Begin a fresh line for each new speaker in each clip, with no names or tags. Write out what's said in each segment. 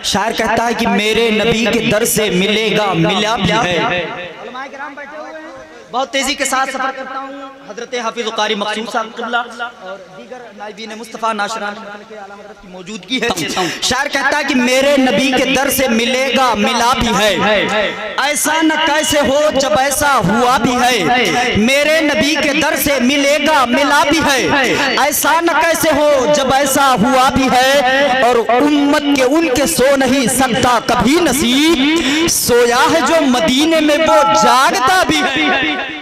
शायर कहता है कि मेरे नबी के दर से मिलेगा मिला भी है। बहुत तेजी के साथ सफर करता हूँ। हजरत हाफिज कारी मकसूद साहब क़िबला और दीगर नाइबीन मुस्तफ़ा नाशरान की मौजूदगी है। शायर कहता है कि मेरे नबी के दर से मिलेगा मिला भी है, ऐसा न कैसे हो जब ऐसा हुआ भी है। मेरे नबी के दर से मिलेगा मिला भी है, ऐसा न कैसे हो जब ऐसा हुआ भी है। और उम्मत के उनके सो नहीं सकता कभी नसीब, सोया है जो मदीने में वो जागता भी है।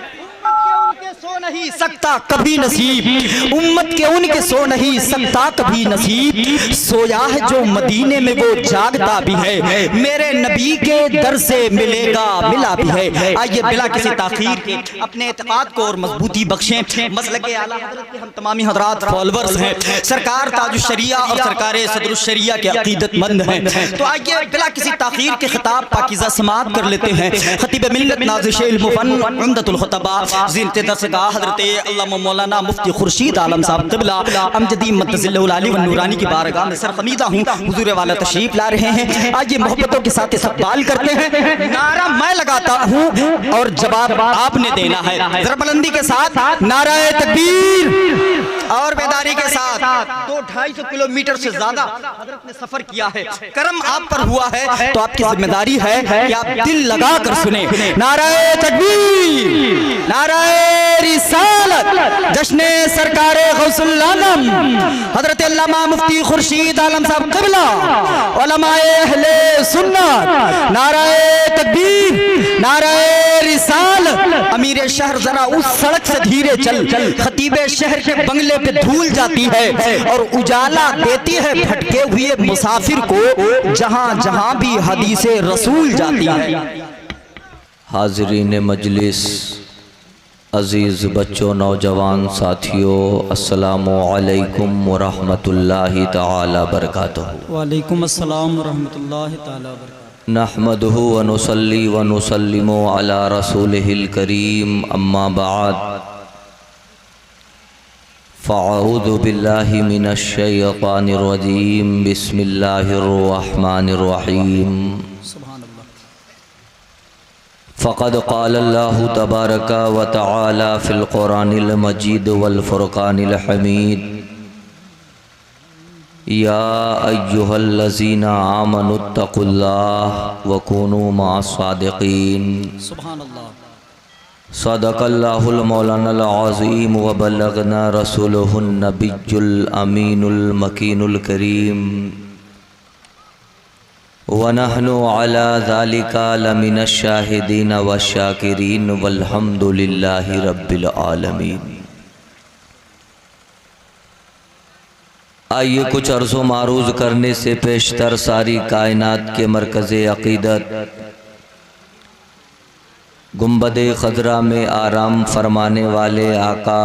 सो नहीं सकता कभी नसीब, उम्मत के उनके सो नहीं सकता कभी नसीब, सोया है जो मदीने में वो जागता भी है। मेरे नबी के दर से मिलेगा मिला भी है। आइए बिला किसी ताखीर के अपने एतकाद को और मजबूती बख्शें। मसलक आला हज़रत के हम तमामी हज़रात फॉलोअर्स हैं, सरकार ताजुश्शरिया और सरकार सदरुश्शरिया के अकीदतमंद हैं। तो आइए बिला किसी ताखीर के खिताब पाकीज़ा समाअत कर लेते हैं। खतीब मिल्लत नाज़िश इल्म उम्दतुल खुतबा ज़ीनत दरस हज़रत अल्लामा मौलाना मुफ्ती खुर्शीद आलम साहब क़िबला अमजदी मुतज़िल्लुल आली व नूरानी की बारगाह में सरखमीदा हूँ, हुजूर वाला तशरीफ ला रहे हैं। आइए मोहब्बतों के साथ इस्तक़बाल करते हैं। नारा मैं लगाता हूँ और जवाब आपने देना है। ज़रा बुलंदी के साथ नाराए तकबीर और बेदारी के साथ। 200-250 किलोमीटर से ज्यादा हज़रत ने सफर किया है, करम आप पर हुआ है, तो आपकी जिम्मेदारी है कि आप दिल लगा कर सुने। नाराए तकबीर, नाराए रिसालत, जश्ने सरकारे गौसुल आलम हज़रत अल्लामा मुफ्ती खुर्शीद आलम साहब क़िबला उलमाए अहले सुन्नत। नाराए तकबीर, नाराए रिसालत। अमीर शहर जरा उस सड़क से धीरे चल, खतीबे शहर के बंगले पे धूल जाती है और उजाला देती है भटके हुए मुसाफिर को, जहां जहां भी हदीसे रसूल जाती है।
हाज़रीन मजलिस, अज़ीज़ बच्चों, नौजवान साथियों, अस्सलामु अलैकुम व रहमतुल्लाहि तआला बरकातुहू।
वालेकुम अस्सलाम व रहमतुल्लाहि तआला बरकातुहू।
नहमदुहु व नुसल्ली व नुसल्लिमु अला रसूलिहिल करीम, अम्मा बाद, फ़अऊज़ु बिल्लाहि मिनश शैतानिर रजीम, बिस्मिल्लाहिर रहमानिर रहीम। फ़क़द क़ालल्लाहु तबारका व तआला फ़िल क़ुरानिल मजीद वल फ़ुरक़ानिल हमीद, या अय्युहल्लज़ीना आमनुत्तक़ुल्लाह व कूनू मअस्सादिक़ीन।
सुभानअल्लाह।
सदक़ल्लाहुल मौलानाल अज़ीम व बल्लगना रसूलुहुन नबियुल अमीनुल मकीनुल करीम व नहनु अला ज़ालिका लमिनश शाहिदीन व शाकिरीन वल्हम्दुलिल्लाहि रब्बिल आलमीन। आइए कुछ अर्ज़ो मारूज़ करने से पेशतर सारी कायनात के मरकज़े अक़ीदत गुंबदे ख़ज़रा में आराम फरमाने वाले आका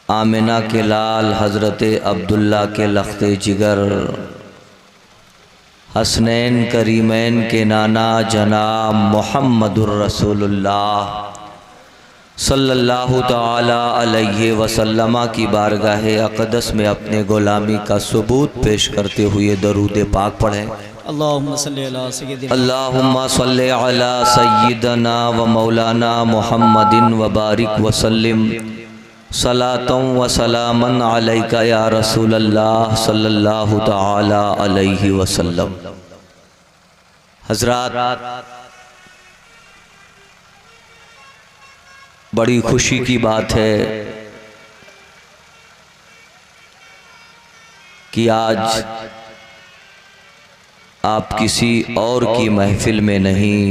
आमिना के लाल हज़रत अब्दुल्ला के लख्ते जिगर, हसनैन करीमैन के नाना जनाब मुहम्मदुर रसूलुल्लाह सल्लल्लाहु तआला अलैहि वसल्लम की बारगाह अक़दस में अपने ग़ुलामी का सबूत पेश करते हुए दरूद पाक पढ़ें।
अल्लाहुम्मा सल्ली अला सय्यिदिना,
अल्लाहुम्मा सल्ली अला सय्यिदना व मौलाना मुहम्मदिन व बारिक व सल्लिम सलातन व सलामन अलैका या रसूलल्लाह सल्लल्लाहु तआला अलैहि वसल्लम। हज़रात, बड़ी खुशी की बात है कि आज आप किसी और की महफिल में नहीं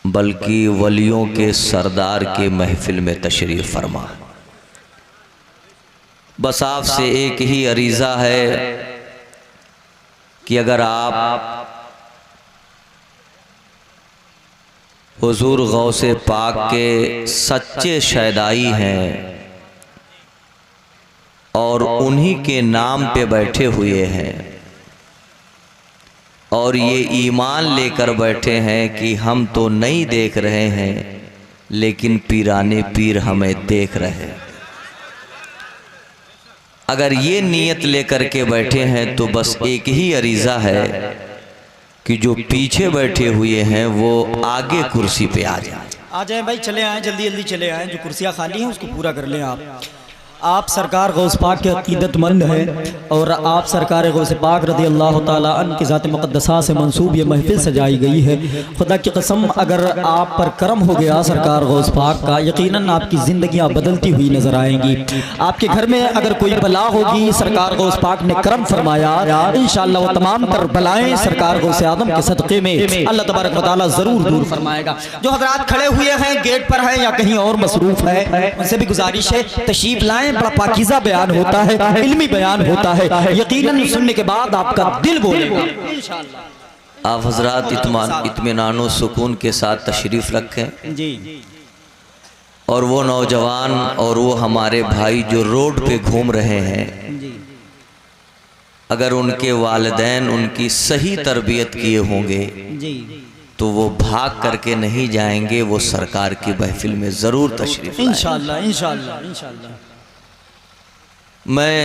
बल्कि वलियों के सरदार के महफिल में तशरीफ़ फरमा। बस आपसे एक ही अरीज़ा है कि अगर आप हुजूर गौसे पाक के सच्चे शैदाई हैं और उन्हीं के नाम पे बैठे हुए हैं और ये ईमान लेकर बैठे हैं कि हम तो नहीं देख रहे हैं लेकिन पीराने पीर हमें देख रहे हैं, अगर ये नीयत लेकर के बैठे हैं तो बस एक ही अरीज़ा है कि जो पीछे बैठे हुए हैं वो आगे कुर्सी पे आ जाए
भाई, चले आए, जल्दी जल्दी चले आए। जो कुर्सियाँ खाली हैं उसको पूरा कर लें। आप सरकार गौस पाक के अकीदतमंद हैं और आप सरकार गौस पाक रज़ी अल्लाह ताला अन्हु की ज़ात मुक़द्दसा से मंसूब ये महफिल सजाई गई है। खुदा की कसम, अगर आप पर करम हो गया सरकार गौस पाक का, यकीनन आपकी ज़िंदगियाँ बदलती हुई नज़र आएंगी। आपके घर में अगर कोई बला होगी, सरकार गौस पाक ने करम फरमाया, इंशाअल्लाह वो तमाम तर बलाएँ सरकार गौस आदम के सदक़े में अल्लाह तबारक व तआला ज़रूर दूर फरमाएगा। जो हज़रात खड़े हुए हैं, गेट पर हैं या कहीं और मसरूफ़ है, उनसे भी गुजारिश है तशरीफ़ लाएँ। बड़ा पाकीज़ा बयान होता है, इल्मी बयान होता है, यकीनन सुनने के बाद आपका दिल बोलेगा इंशाअल्लाह।
आप हजरात इत्मीनान सुकून के साथ तशरीफ़ रखें
जी।
और वो नौजवान और वो हमारे भाई जो रोड पे घूम रहे हैं, अगर उनके वालिदैन उनकी सही तरबियत किए होंगे तो वो भाग करके नहीं जाएंगे, वो सरकार की महफिल में ज़रूर तशरीफ़ लाएंगे
इंशाअल्लाह इंशाअल्लाह इंशाअल्लाह।
मैं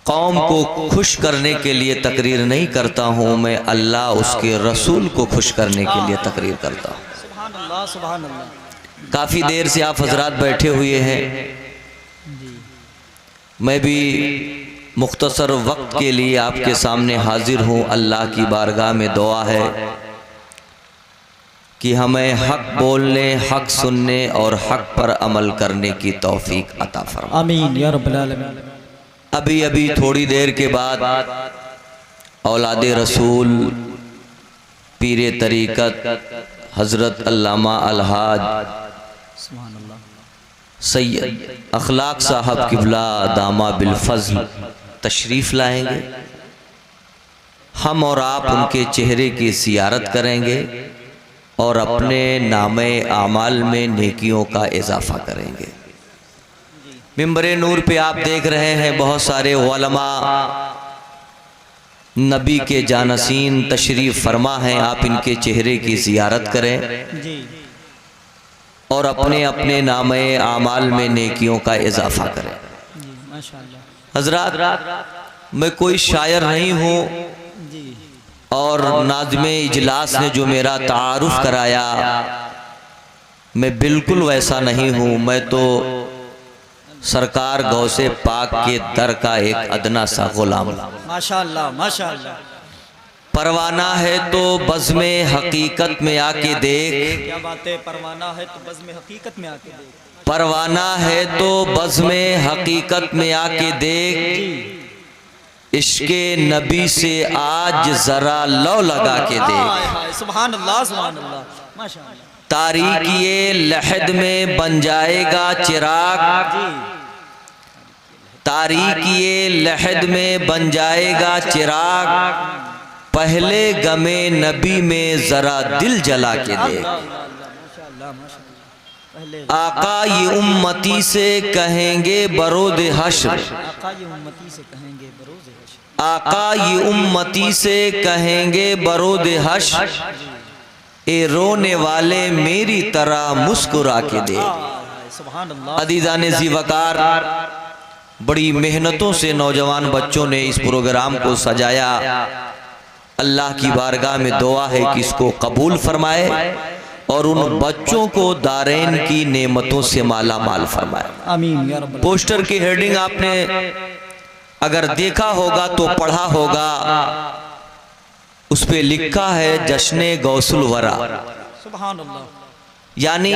कौम को खुश करने के लिए तकरीर नहीं करता हूँ, मैं अल्लाह उसके रसूल को खुश करने के लिए तकरीर करता हूँ।
सुभान अल्लाह सुभान अल्लाह।
काफ़ी देर से आप हजरात बैठे हुए हैं, मैं भी मुख्तसर वक्त के लिए आपके सामने हाजिर हूँ। अल्लाह की बारगाह में दुआ है कि हमें हक बोलने, हक सुनने और हक पर अमल करने की तौफीक अता फरमा।
आमीन या रब्बल आलमीन।
अभी अभी थोड़ी देर के बाद औलादे रसूल पीरे तरीक़त हज़रत अल्लामा अलहाज सैयद अखलाक साहब किबला दामा बिलफज़ल तशरीफ़ लाएंगे। हम और आप उनके चेहरे की ज़ियारत करेंगे और अपने नामे आमाल में नेकियों का इजाफ़ा करेंगे। मिंबरे नूर पे आप देख रहे हैं बहुत सारे उलमा नबी के जानसीन तशरीफ़ फरमा हैं। आप इनके चेहरे की ज़ियारत करें और अपने अपने नामे आमाल में नेकियों का इजाफ़ा करें। हज़रात, मैं कोई शायर नहीं हूँ और नाज़िमे इजलास ने जो मेरा तारुफ कराया मैं बिल्कुल वैसा नहीं हूँ। मैं तो सरकार गौसे पाक के दर का एक अदना सा गुलाम।
माशाअल्लाह माशाअल्लाह।
परवाना है तो बज़्मे हकीकत में आके देख,
क्या बात है। परवाना है तो बज़्मे हकीकत में आके देख।
परवाना है तो बज़्मे हकीकत में आके देख, इश्के नबी से आज जरा लो लगा के देख।
सुभान अल्लाह सुभान अल्लाह माशाअल्लाह।
तारीकी लहद में बन जाएगा चिराग, तारीकी लहद में बन जाएगा चिराग, पहले गमे नबी में जरा दिल जला के देख। आका ये उम्मती से कहेंगे बरोद हश्र, आका ये उम्मती से कहेंगे बरोद हश्र, ए रोने वाले मेरी तरह मुस्कुरा के दे। अदीज़ान ज़ीवकार, बड़ी मेहनतों से नौजवान बच्चों ने इस प्रोग्राम को सजाया। अल्लाह की बारगाह में दुआ है कि इसको कबूल फरमाए और उन बच्चों को दारैन की नेमतों से माला माल फरमाए।
आमीन या रब्बल।
पोस्टर की हेडिंग आपने अगर देखा होगा तो पढ़ा होगा, उस पे लिखा है जश्ने गौसुल वरा,
सुभान अल्लाह।
यानी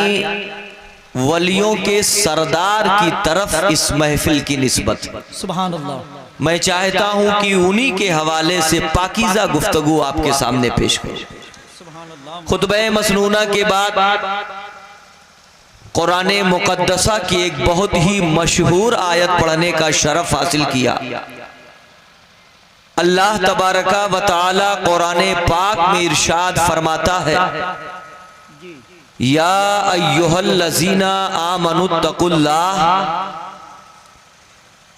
वलियों के सरदार की तरफ इस महफिल की निस्बत।
सुभान अल्लाह।
मैं चाहता हूं कि उन्हीं के हवाले से पाकीज़ा गुफ्तगू आपके सामने पेश करूं। खुतबे मसनूना के बाद कुरान मुकद्दसा की एक बहुत ही मशहूर आयत पढ़ने का शरफ हासिल किया। अल्लाह तबारका व तआला कुरान पाक में इरशाद फरमाता है, या अय्युहल्लज़ीना आमनुत्तकुल्लाह,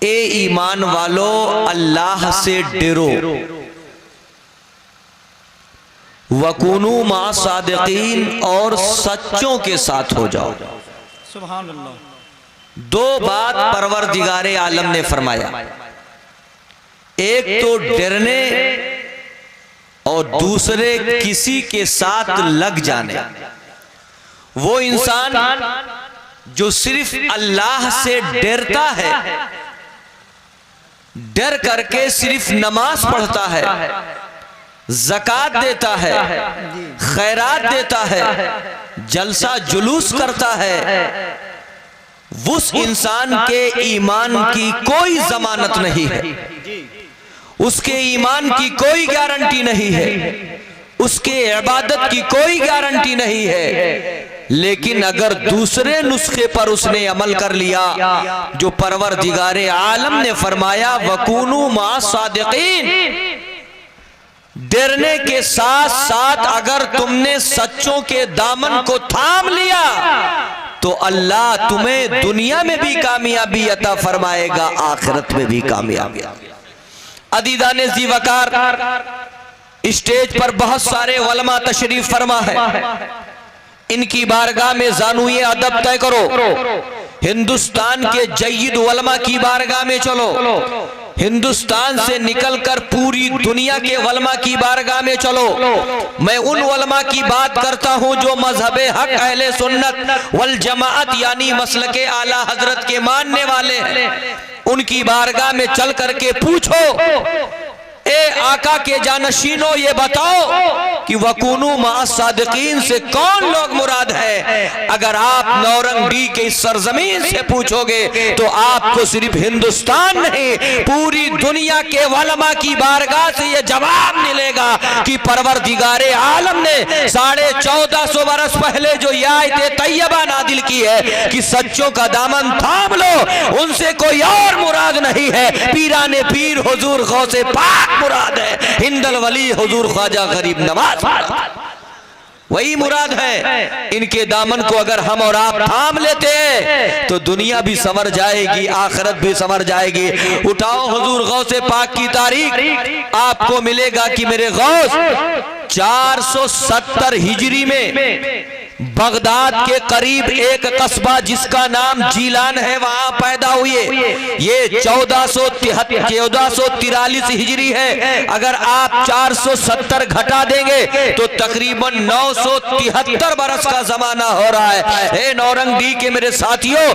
ए ईमान वालो अल्लाह से डरो, वकुनू मा सादिकीन, और सच्चों के साथ हो जाओ।
सुभान अल्लाह।
दो बात परवरदिगारे आलम ने फरमाया, एक तो डरने और दूसरे किसी के साथ लग जाने। वो इंसान जो सिर्फ अल्लाह से डरता है, डर करके सिर्फ नमाज पढ़ता है, ज़कात देता है, खैरात देता है, जलसा जुलूस करता है, उस इंसान के ईमान की कोई जमानत नहीं है, उसके ईमान की कोई गारंटी नहीं है, उसके इबादत की कोई गारंटी नहीं है। लेकिन अगर दूसरे नुस्खे पर उसने अमल कर लिया जो परवरदिगारे आलम ने फरमाया वकूनू मा सादिकीन, डरने के साथ साथ अगर तुमने सच्चों के दामन को थाम लिया तो अल्लाह तुम्हें दुनिया में भी कामयाबी अता फरमाएगा, आखिरत में भी कामयाबी। अदीदाने ज़ी वकार, स्टेज पर बहुत सारे उलमा तशरीफ फरमा है, इनकी बारगाह में ज़ानुए अदब तय करो, हिंदुस्तान के जय्यद उलमा की बारगाह में चलो, हिंदुस्तान से निकलकर पूरी दुनिया के उलमा की बारगाह में चलो। मैं उन उलमा की बात करता हूं जो मजहबे हक अहले सुन्नत वल जमाअत यानी मसलके आला हजरत के मानने वाले हैं। उनकी बारगाह में चल करके पूछो, ए आका के जानशीनों ये बताओ कि वकूनू मा सादिकीन से कौन लोग मुराद है। अगर आप नौरंगी के इस सरजमीन से पूछोगे तो आपको सिर्फ हिंदुस्तान नहीं पूरी दुनिया के उलमा की बारगाह से ये जवाब मिलेगा कि परवरदिगारे आलम ने 1450 बरस पहले जो ये आयत तैयबा नादिल की है कि सच्चों का दामन थाम लो, उनसे कोई और मुराद नहीं है। पीराने पीर हुजूर गौसे पाक मुराद है, हिंदल वली हुजूर ख्वाजा गरीब नवाज वही मुराद है। इनके दामन को अगर हम और आप थाम लेते हैं तो दुनिया भी संवर जाएगी, आखिरत भी संवर जाएगी। उठाओ हुजूर गौसे पाक की तारीख, आपको मिलेगा कि मेरे गौस 470 हिजरी में बगदाद के करीब एक कस्बा जिसका नाम जीलान है वहां पैदा हुए। ये 1443 हिजरी है। अगर आप 470 घटा देंगे तो तकरीबन 973 बरस का जमाना हो रहा है। हे नौरंगी के मेरे साथियों,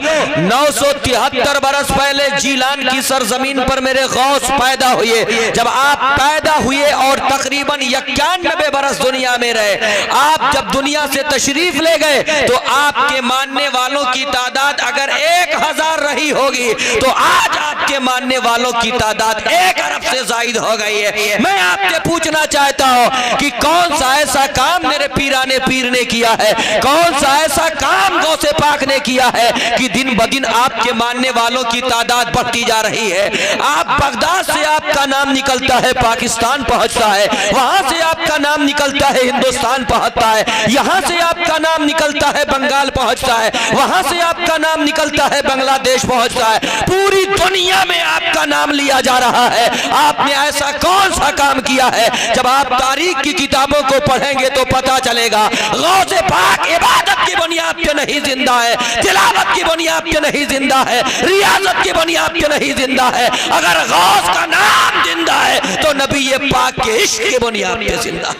973 बरस पहले जीलान की सरजमीन पर मेरे गौस पैदा हुए। जब आप पैदा हुए और तकरीबन 91 बरस दुनिया में रहे, आप जब दुनिया से तशरीफ ले गए तो आपके मानने वालों की तादाद अगर 1000 रही होगी तो आज आपके मानने वालों की तादाद 1 अरब से जायद हो गई है। मैं आपसे पूछना चाहता हूं कि कौन सा ऐसा काम मेरे पीराने पीर ने किया है, कौन सा ऐसा काम गौसे पाक ने किया है कि दिन ब दिन आपके मानने वालों की तादाद बढ़ती जा रही है। आप बगदाद से आपका नाम निकलता है, पाकिस्तान पहुंचता है, वहां से आपका नाम निकलता है, हिंदुस्तान पहुंचता है, यहां से आपका नाम निकलता है, बंगाल पहुंचता है, वहां से आपका नाम निकलता है, बांग्लादेश पहुंचता है। पूरी दुनिया में आपका नाम लिया जा रहा है। आपने ऐसा कौन सा काम किया है? जब आप तारीख की किताबों को पढ़ेंगे तो पता चलेगा गौसे पाक इबादत की बुनियाद पे नहीं जिंदा है, तिलावत की बुनियाद पे नहीं जिंदा है, रियाजत की बुनियाद पे नहीं जिंदा है। अगर गौस का नाम जिंदा है तो नबी पाक के इश्क की बुनियाद पे जिंदा है।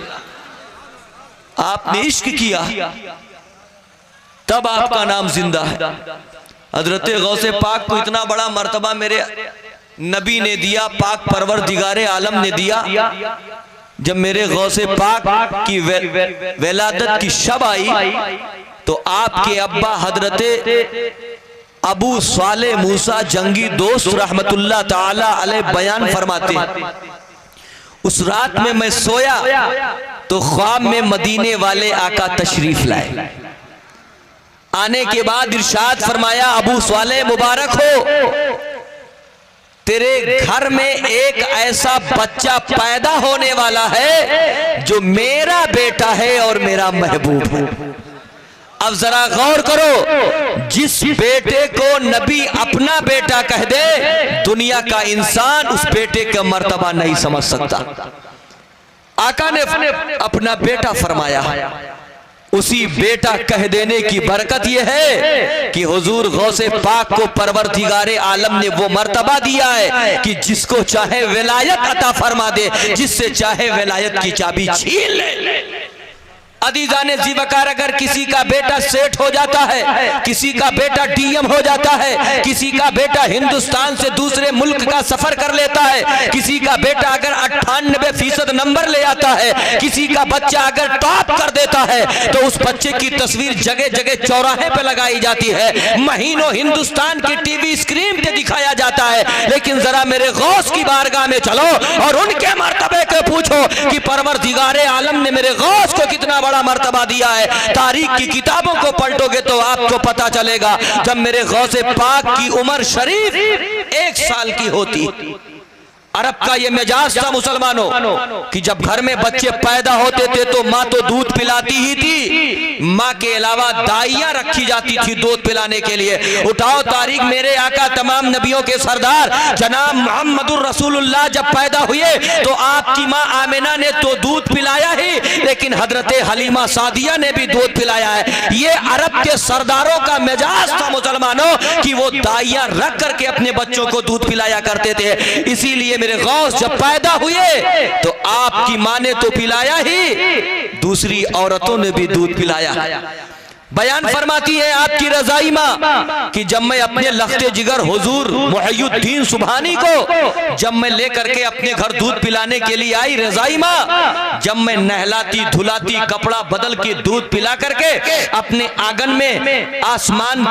आपने इश्क किया तब आपका नाम जिंदा है। हजरत गौसे पाक को इतना बड़ा मर्तबा मेरे नबी ने दिया, पाक परवरदिगारे आलम ने दिया। जब मेरे गौसे पाक की वेलादत की शब आई तो आपके अब्बा हजरत अबू साले मूसा जंगी दोस्त रहमतुल्लाह ताला अलैह बयान फरमाते, उस रात में मैं सोया तो ख्वाब में मदीने वाले आका तशरीफ लाए। आने के बाद इरशाद फरमाया, अबू साले मुबारक हो, तेरे घर में एक ऐसा बच्चा पैदा होने वाला है जो मेरा बेटा है और मेरा महबूब है। अब जरा गौर करो, जिस बेटे को नबी अपना बेटा कह दे दुनिया का इंसान उस बेटे का मर्तबा नहीं समझ सकता। आका ने अपना बेटा फरमाया, उसी बेटा कह देने की बरकत यह है कि हुजूर गौसे पाक को परवरदिगारे आलम ने वो मर्तबा दिया है कि जिसको चाहे विलायत अता फरमा दे, जिससे चाहे विलायत की चाबी छीन ले। अदीजाने ज़ीवकार, अगर किसी का बेटा सेठ हो जाता है, किसी का बेटा डीएम हो जाता है, किसी का बेटा हिंदुस्तान से दूसरे मुल्क का सफर कर लेता है, किसी का बेटा अगर 98% नंबर ले आता है, किसी का बच्चा अगर टॉप कर देता है, तो उस बच्चे की तस्वीर जगह जगह चौराहे पे लगाई जाती है, महीनों हिंदुस्तान की टीवी स्क्रीन पे दिखाया जाता है। लेकिन जरा मेरे गौस की बारगाह में चलो और उनके मर्तबे को पूछो कि परवरदिगारे आलम ने मेरे गौस को कितना बड़ा मर्तबा दिया है। तारीख की किताबों को पलटोगे तो आपको पता चलेगा, जब मेरे गौसे पाक की उम्र शरीफ 1 साल की होती, अरब का ये मिजाज था मुसलमानों कि जब घर में बच्चे पैदा होते थे तो माँ तो दूध पिलाती ही थी, माँ के अलावा दाइयाँ रखी जाती थी दूध पिलाने के लिए। उठाओ तारीख, मेरे आका तमाम नबियों के सरदार जनाब मोहम्मदुर रसूलुल्लाह जब पैदा हुए तो आपकी माँ आमिना ने तो दूध पिलाया ही, लेकिन हजरत हलीमा सादिया ने भी दूध पिलाया है। ये अरब के सरदारों का मिजाज था मुसलमानों कि वो दाइयाँ रख करके अपने बच्चों को दूध पिलाया करते थे। इसीलिए मेरे गौस जब पैदा हुए तो आपकी मां ने तो पिलाया ही, दूसरी औरतों ने भी दूध पिलाया। बयान फरमाती है आपकी रजाई माँ कि जब मैं अपने लख्ते जिगर हुजूर मुहय्यिद्दीन सुबहानी को जब मैं लेकर के अपने घर दूध पिलाने के लिए आई, रजाई माँ जब मैं नहलाती धुलाती कपड़ा बदल के दूध पिला करके अपने आंगन में आसमान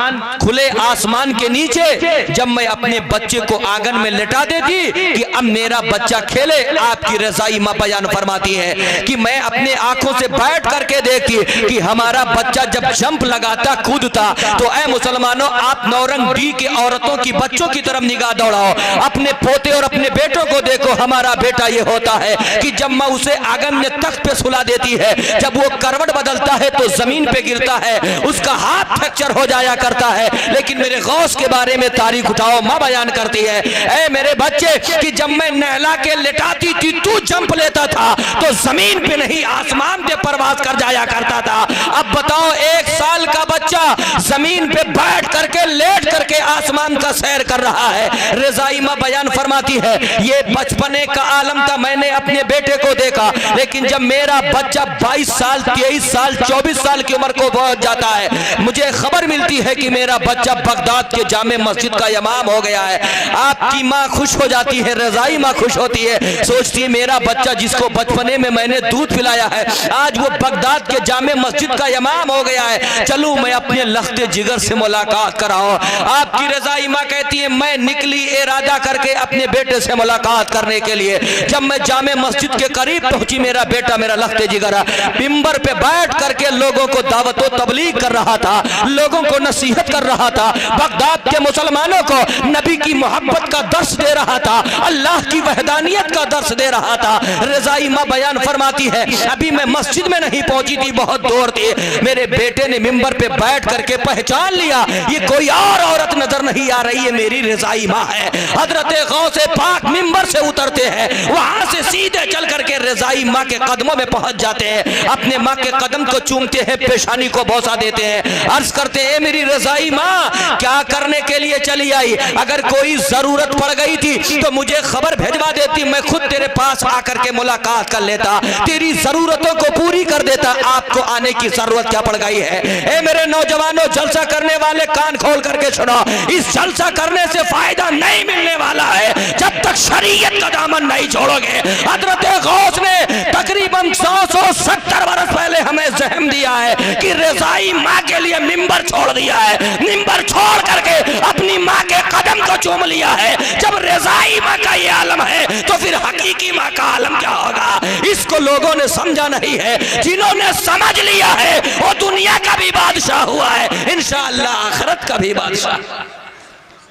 खुले आसमान के नीचे जब मैं अपने बच्चे को आंगन में लेटा देती कि अब मेरा बच्चा खेले, आपकी रजाई माँ बयान फरमाती है कि मैं अपने आंखों से बैठ करके देखती कि हमारा बच्चा जब जंप लगाता कूदता तो ऐ मुसलमानों, आप नौरंग डी के औरतों की बच्चों की तरफ निगाह दौड़ाओ, अपने पोते और अपने बेटों को देखो। हमारा बेटा ये होता है कि जब माँ उसे आंगन में तख्त पे सुला देती है, जब वो करवट बदलता है तो जमीन पे गिरता है, उसका हाथ फ्रैक्चर हो जाया करता है। लेकिन मेरे गौस के बारे में तारीख उठाओ, माँ बयान करती है, ऐ मेरे बच्चे कि जब मैं नहला के लेटाती थी तू जंप लेता था तो जमीन पे नहीं आसमान पे परवाज कर जाया करता था। अब बताओ, 1 साल का बच्चा जमीन पे बैठ करके लेट करके आसमान का सैर कर रहा है। रजाई मां बयान फरमाती है ये बचपने का आलम था, मैंने अपने बेटे को देखा, लेकिन जब मेरा बच्चा 22 साल 23 साल 24 साल की उम्र को पहुंच जाता है, मुझे खबर मिलती है कि मेरा बच्चा बगदाद के जामे मस्जिद का इमाम हो गया है। आपकी माँ खुश हो जाती है, रजाई माँ खुश होती है, सोचती है मेरा बच्चा जिसको बचपने में मैंने दूध पिलाया है आज वो बगदाद के जामे मस्जिद का इमाम हो गया है, चलूं मैं अपने लख्ते जिगर से मुलाकात कराओ। आपकी रजाई माँ कहती है मैं निकली इरादा करके अपने बेटे से मुलाकात करने के लिए। जब मैं जामे मस्जिद के करीब पहुंची, मेरा बेटा मेरा लख्ते जिगर मिंबर पे बैठ करके लोगों को दावत व तबलीग कर रहा था, लोगों को नसीहत कर रहा था, बगदाद के मुसलमानों को नबी की मोहब्बत का दर्स दे रहा था, अल्लाह की वहदानियत का दर्स दे रहा था। रजाई माँ बयान फरमाती है अभी मैं मस्जिद में नहीं पहुंची थी, बहुत दूर थी, मेरे बेटे ने मिंबर पे बैठ करके पहचान लिया ये कोई और औरत नजर नहीं आ रही है, मेरी रजाई माँ है। हजरत गौसे पाक मिंबर से उतरते हैं, वहां से सीधे चल करके रजाई माँ के कदमों में पहुंच जाते हैं, अपने माँ के कदम को चूमते हैं, पेशानी को बोसा देते हैं, अर्ज करते हैं मेरी रजाई माँ क्या करने के लिए चली आई, अगर कोई जरूरत पड़ गई थी तो मुझे खबर भेजवा देती, मैं खुद तेरे पास आकर के मुलाकात कर लेता, तेरी जरूरतों को पूरी कर देता, आपको आने की जरूरत क्या पड़ गई है। ए मेरे नौजवानों, जलसा करने वाले कान खोल करके सुनो, इस जलसा करने से फायदा नहीं मिलने वाला है जब तक शरीयत का दामन नहीं छोड़ोगे। हजरत गौस ने तकरीबन 170 वर्ष पहले हमें जहम दिया है कि रजाई माँ के लिए मिंबर छोड़ दिया है, मिंबर छोड़ करके अपनी माँ के कदम को चूम लिया है। जब रजाई माँ का ये आलम है तो फिर हकीकी माँ का आलम क्या होगा, इसको लोगों ने समझा नहीं है। जिन्होंने समझ लिया है वो दुनिया का भी बादशाह हुआ है, इंशाअल्लाह आखिरत का भी बादशाह।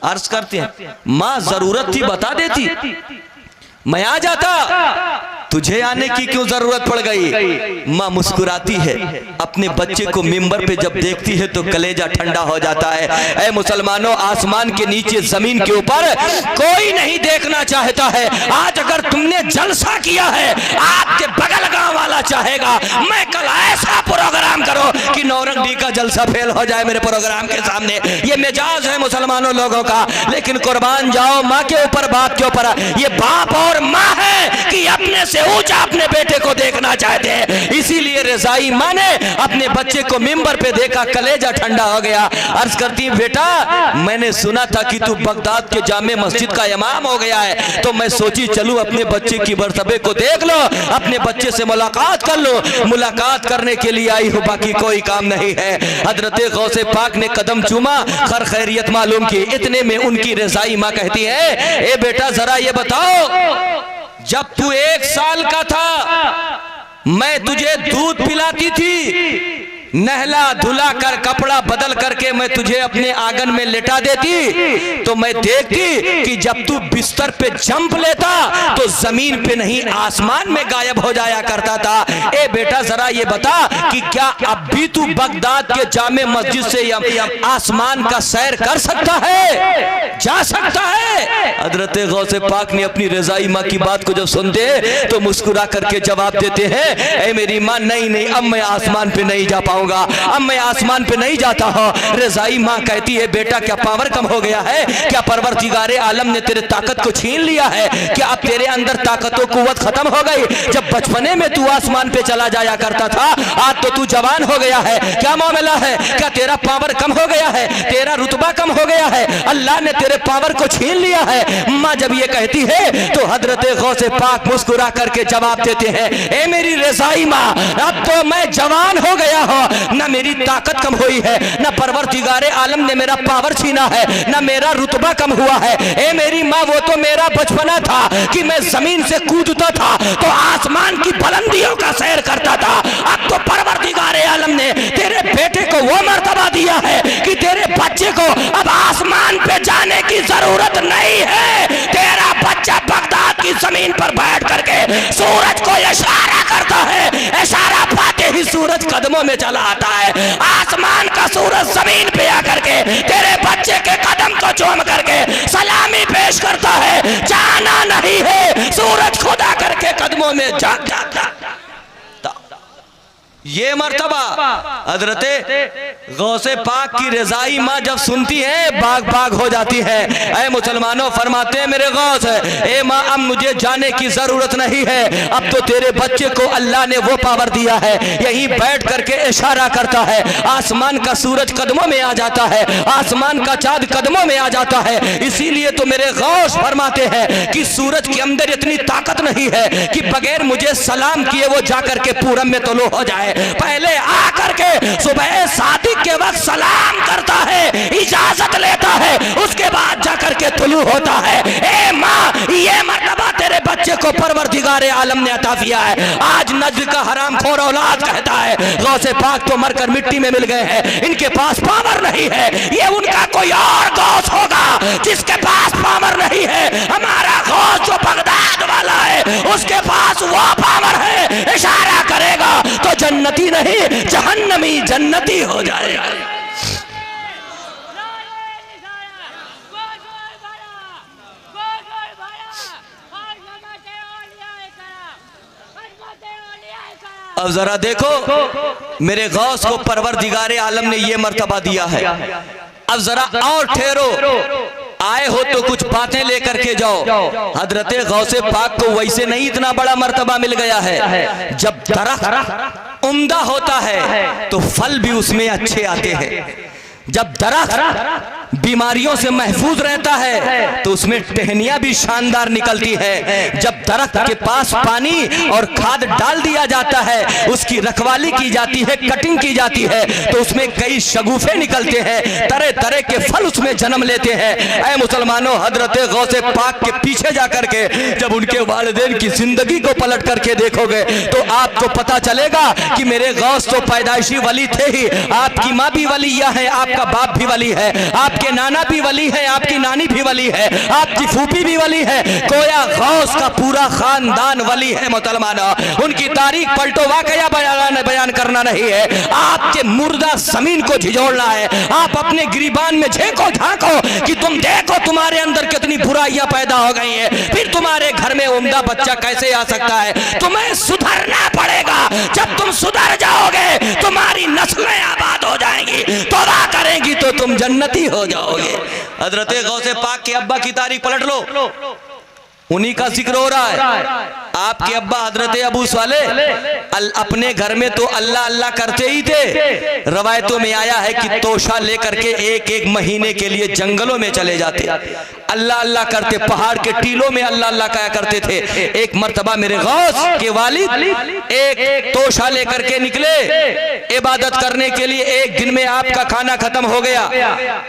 अर्ज करते हैं माँ जरूरत थी बता देती, मैं आ जाता, तुझे आने की क्यों जरूरत पड़ गई। माँ मुस्कुराती है, अपने बच्चे को मिंबर पे जब देखती है तो कलेजा ठंडा हो जाता है। ऐ मुसलमानों, आसमान के नीचे जमीन के ऊपर कोई नहीं देखना चाहता है। आज अगर तुमने जलसा किया है, आपके बगल गांव वाला चाहेगा, मैं कल ऐसा प्रोग्राम करो कि नौरंगी का जलसा फेल हो जाए मेरे प्रोग्राम के सामने। ये मिजाज है मुसलमानों लोगों का। लेकिन कुर्बान जाओ माँ के ऊपर, बाप के ऊपर। ये बाप और माँ है कि अपने से ऊंचा अपने बेटे को देखना चाहते हैं। इसीलिए रज़ाई माँ ने अपने बच्चे को मिंबर पे देखा, कलेजा ठंडा हो गया। अर्ज करती है, बेटा मैंने सुना था कि तू बगदाद के जामे मस्जिद का इमाम हो गया है, तो मैं सोची चलूं अपने बच्चे की मर्तबे को देख लो, अपने बच्चे से मुलाकात कर लो। मुलाकात करने के लिए आई हूँ, बाकी कोई काम नहीं है। हजरत गौसे पाक ने कदम चूमा, खैर खैरियत मालूम की। इतने में उनकी रज़ाई माँ कहती है, ए बेटा जरा ये बताओ, जब तू 1 साल का था मैं तुझे दूध पिलाती थी, नहला धुला कर कपड़ा बदल करके मैं तुझे अपने आंगन में लेटा देती, तो मैं देखती कि जब तू बिस्तर पे जंप लेता तो जमीन पे नहीं आसमान में गायब हो जाया करता था। ए बेटा जरा ये बता कि क्या अब भी तू बगदाद के जामे मस्जिद से आसमान का सैर कर सकता है, जा सकता है? हजरत गौसे पाक ने अपनी रज़ाई माँ की बात को जब सुनते तो मुस्कुरा करके जवाब देते हैं, ए मेरी माँ नहीं नहीं, अब मैं आसमान पे नहीं जा पाऊंगा, अब मैं आसमान पे नहीं जाता हूँ। रज़ाई माँ कहती है, बेटा क्या पावर कम हो गया है? क्या परवरदिगारे आलम ने तेरे ताकत को छीन लिया है? क्या अब तेरे अंदर ताकत और कुव्वत खत्म हो गई? जब बचपने में तू आसमान पे चला जाया करता था, आज तो तू जवान हो गया है, क्या मामला है? क्या तेरा पावर कम हो गया है? तेरा रुतबा कम हो गया है? अल्लाह ने तेरे पावर को छीन लिया है? माँ जब ये कहती है तो हजरत गौसे पाक मुस्कुरा करके जवाब देते हैं, ए मेरी रज़ाई माँ, अब तो मैं जवान हो गया हूँ, ना मेरी ताकत कम हुई है, ना परवरदिगारे आलम ने मेरा पावर छीना है, ना मेरा रुतबा कम हुआ है। ए मेरी माँ, वो तो मेरा बचपना था कि मैं जमीन से कूदता था तो आसमान की बुलंदियों का सैर करता था। अब तो परवरदिगारे आलम ने तेरे बेटे को वो मर्तबा दिया है कि तेरे बच्चे को अब आसमान पे जाने की जरूरत नहीं है। तेरा बच्चा बगदाद की जमीन पर बैठ करके सूरज को इशारा करता है, इशारा पाते ही सूरज कदमों में चला आता है। आसमान का सूरज जमीन पे आकर के तेरे बच्चे के कदम को चूम करके सलामी पेश करता है। जाना नहीं है, सूरज खुदा करके कदमों में जा जाता। ये मर्तबा हजरते गौसे पाक की रज़ाई माँ जब सुनती है बाग बाग हो जाती है। ऐ मुसलमानों, फरमाते हैं मेरे गौस, ए माँ अब मुझे जाने की जरूरत नहीं है, अब तो तेरे बच्चे को अल्लाह ने वो पावर दिया है, यहीं बैठ करके इशारा करता है, आसमान का सूरज कदमों में आ जाता है, आसमान का चाँद कदमों में आ जाता है। इसीलिए तो मेरे गौस फरमाते हैं कि सूरज के अंदर इतनी ताकत नहीं है कि बगैर मुझे सलाम किए वो जाकर के पूरब में तलो हो जाए। पहले आकर के सुबह सादिक के वक्त सलाम करता है, इजाजत लेता है, उसके बाद जाकर के तुलू होता है। ए माँ, ये मर्तबा तेरे बच्चे को परवरदिगारे आलम ने अता किया है। आज नज्द का हरामखोर औलाद कहता है गौसे पाक तो मरकर मिट्टी में मिल गए हैं, इनके पास पावर नहीं है। ये उनका कोई और गौस होगा जिसके पास पावर नहीं है। हमारा गौस जो बगदाद वाला है उसके पास वो पावर है, इशारा करेगा तो जन्नती नहीं जहन्नमी जन्नती हो जाएगा। अब जरा देखो मेरे गौस को परवरदिगारे आलम ने ये मर्तबा दिया है। अब जरा और ठहरो, आए हो तो कुछ बातें लेकर के जाओ। हजरते गौसे पाक को वैसे नहीं इतना बड़ा मर्तबा मिल गया है। जब दरख्त उम्दा होता है तो फल भी उसमें अच्छे आते हैं। जब दरख्त बीमारियों से महफूज रहता है तो उसमें टहनियां भी शानदार निकलती है। जब दरख्त के पास पानी और खाद डाल दिया जाता है, उसकी रखवाली की जाती है, कटिंग की जाती है, तो उसमें कई शगुफे निकलते हैं, तरह तरह के फल उसमें जन्म लेते हैं। ऐ मुसलमानों, हजरत गौसे पाक के पीछे जाकर के जब उनके वालिदैन की जिंदगी को पलट करके देखोगे तो आपको पता चलेगा कि मेरे गौस तो पैदाइशी वली थे ही। आपकी माँ भी वलिया है, आपका बाप भी वली है, आपकी आपके नाना भी वली है, आपकी नानी भी वली है, आपकी फूफी भी वली है, गोया गौस का पूरा खानदान वली है। मुसलमानों, उनकी तारीख पलटो, वाकया बयान करना नहीं है, आपके मुर्दा जमीन को झिझोड़ना है। आप अपने गिरीबान में झेंको झांको कि तुम देखो तुम्हारे अंदर कितनी बुराइयां पैदा हो गई है, फिर तुम्हारे घर में उम्दा बच्चा कैसे आ सकता है। तुम्हें सुधरना पड़ेगा, जब तुम सुधर जाओगे तुम्हारी नस्लें आबाद हो जाएंगी, तौबा करेंगी तो तुम जन्नती हो जाओगे। हजरत गौसे पाक के अब्बा की तारीख पलट लो, उन्हीं का जिक्र हो रहा है। आपके अब्बा हजरत अबू सालेह अपने घर में तो अल्लाह अल्लाह करते ही थे। रवायतों में आया है कि तोशा लेकर के एक एक महीने के लिए जंगलों में चले जाते, अल्लाह अल्लाह करते, पहाड़ के टीलों में अल्लाह अल्लाह कहा करते थे। एक मर्तबा मेरे गौस के वालिद एक तोशा लेकर के निकले इबादत करने के लिए। एक दिन में आपका खाना खत्म हो गया,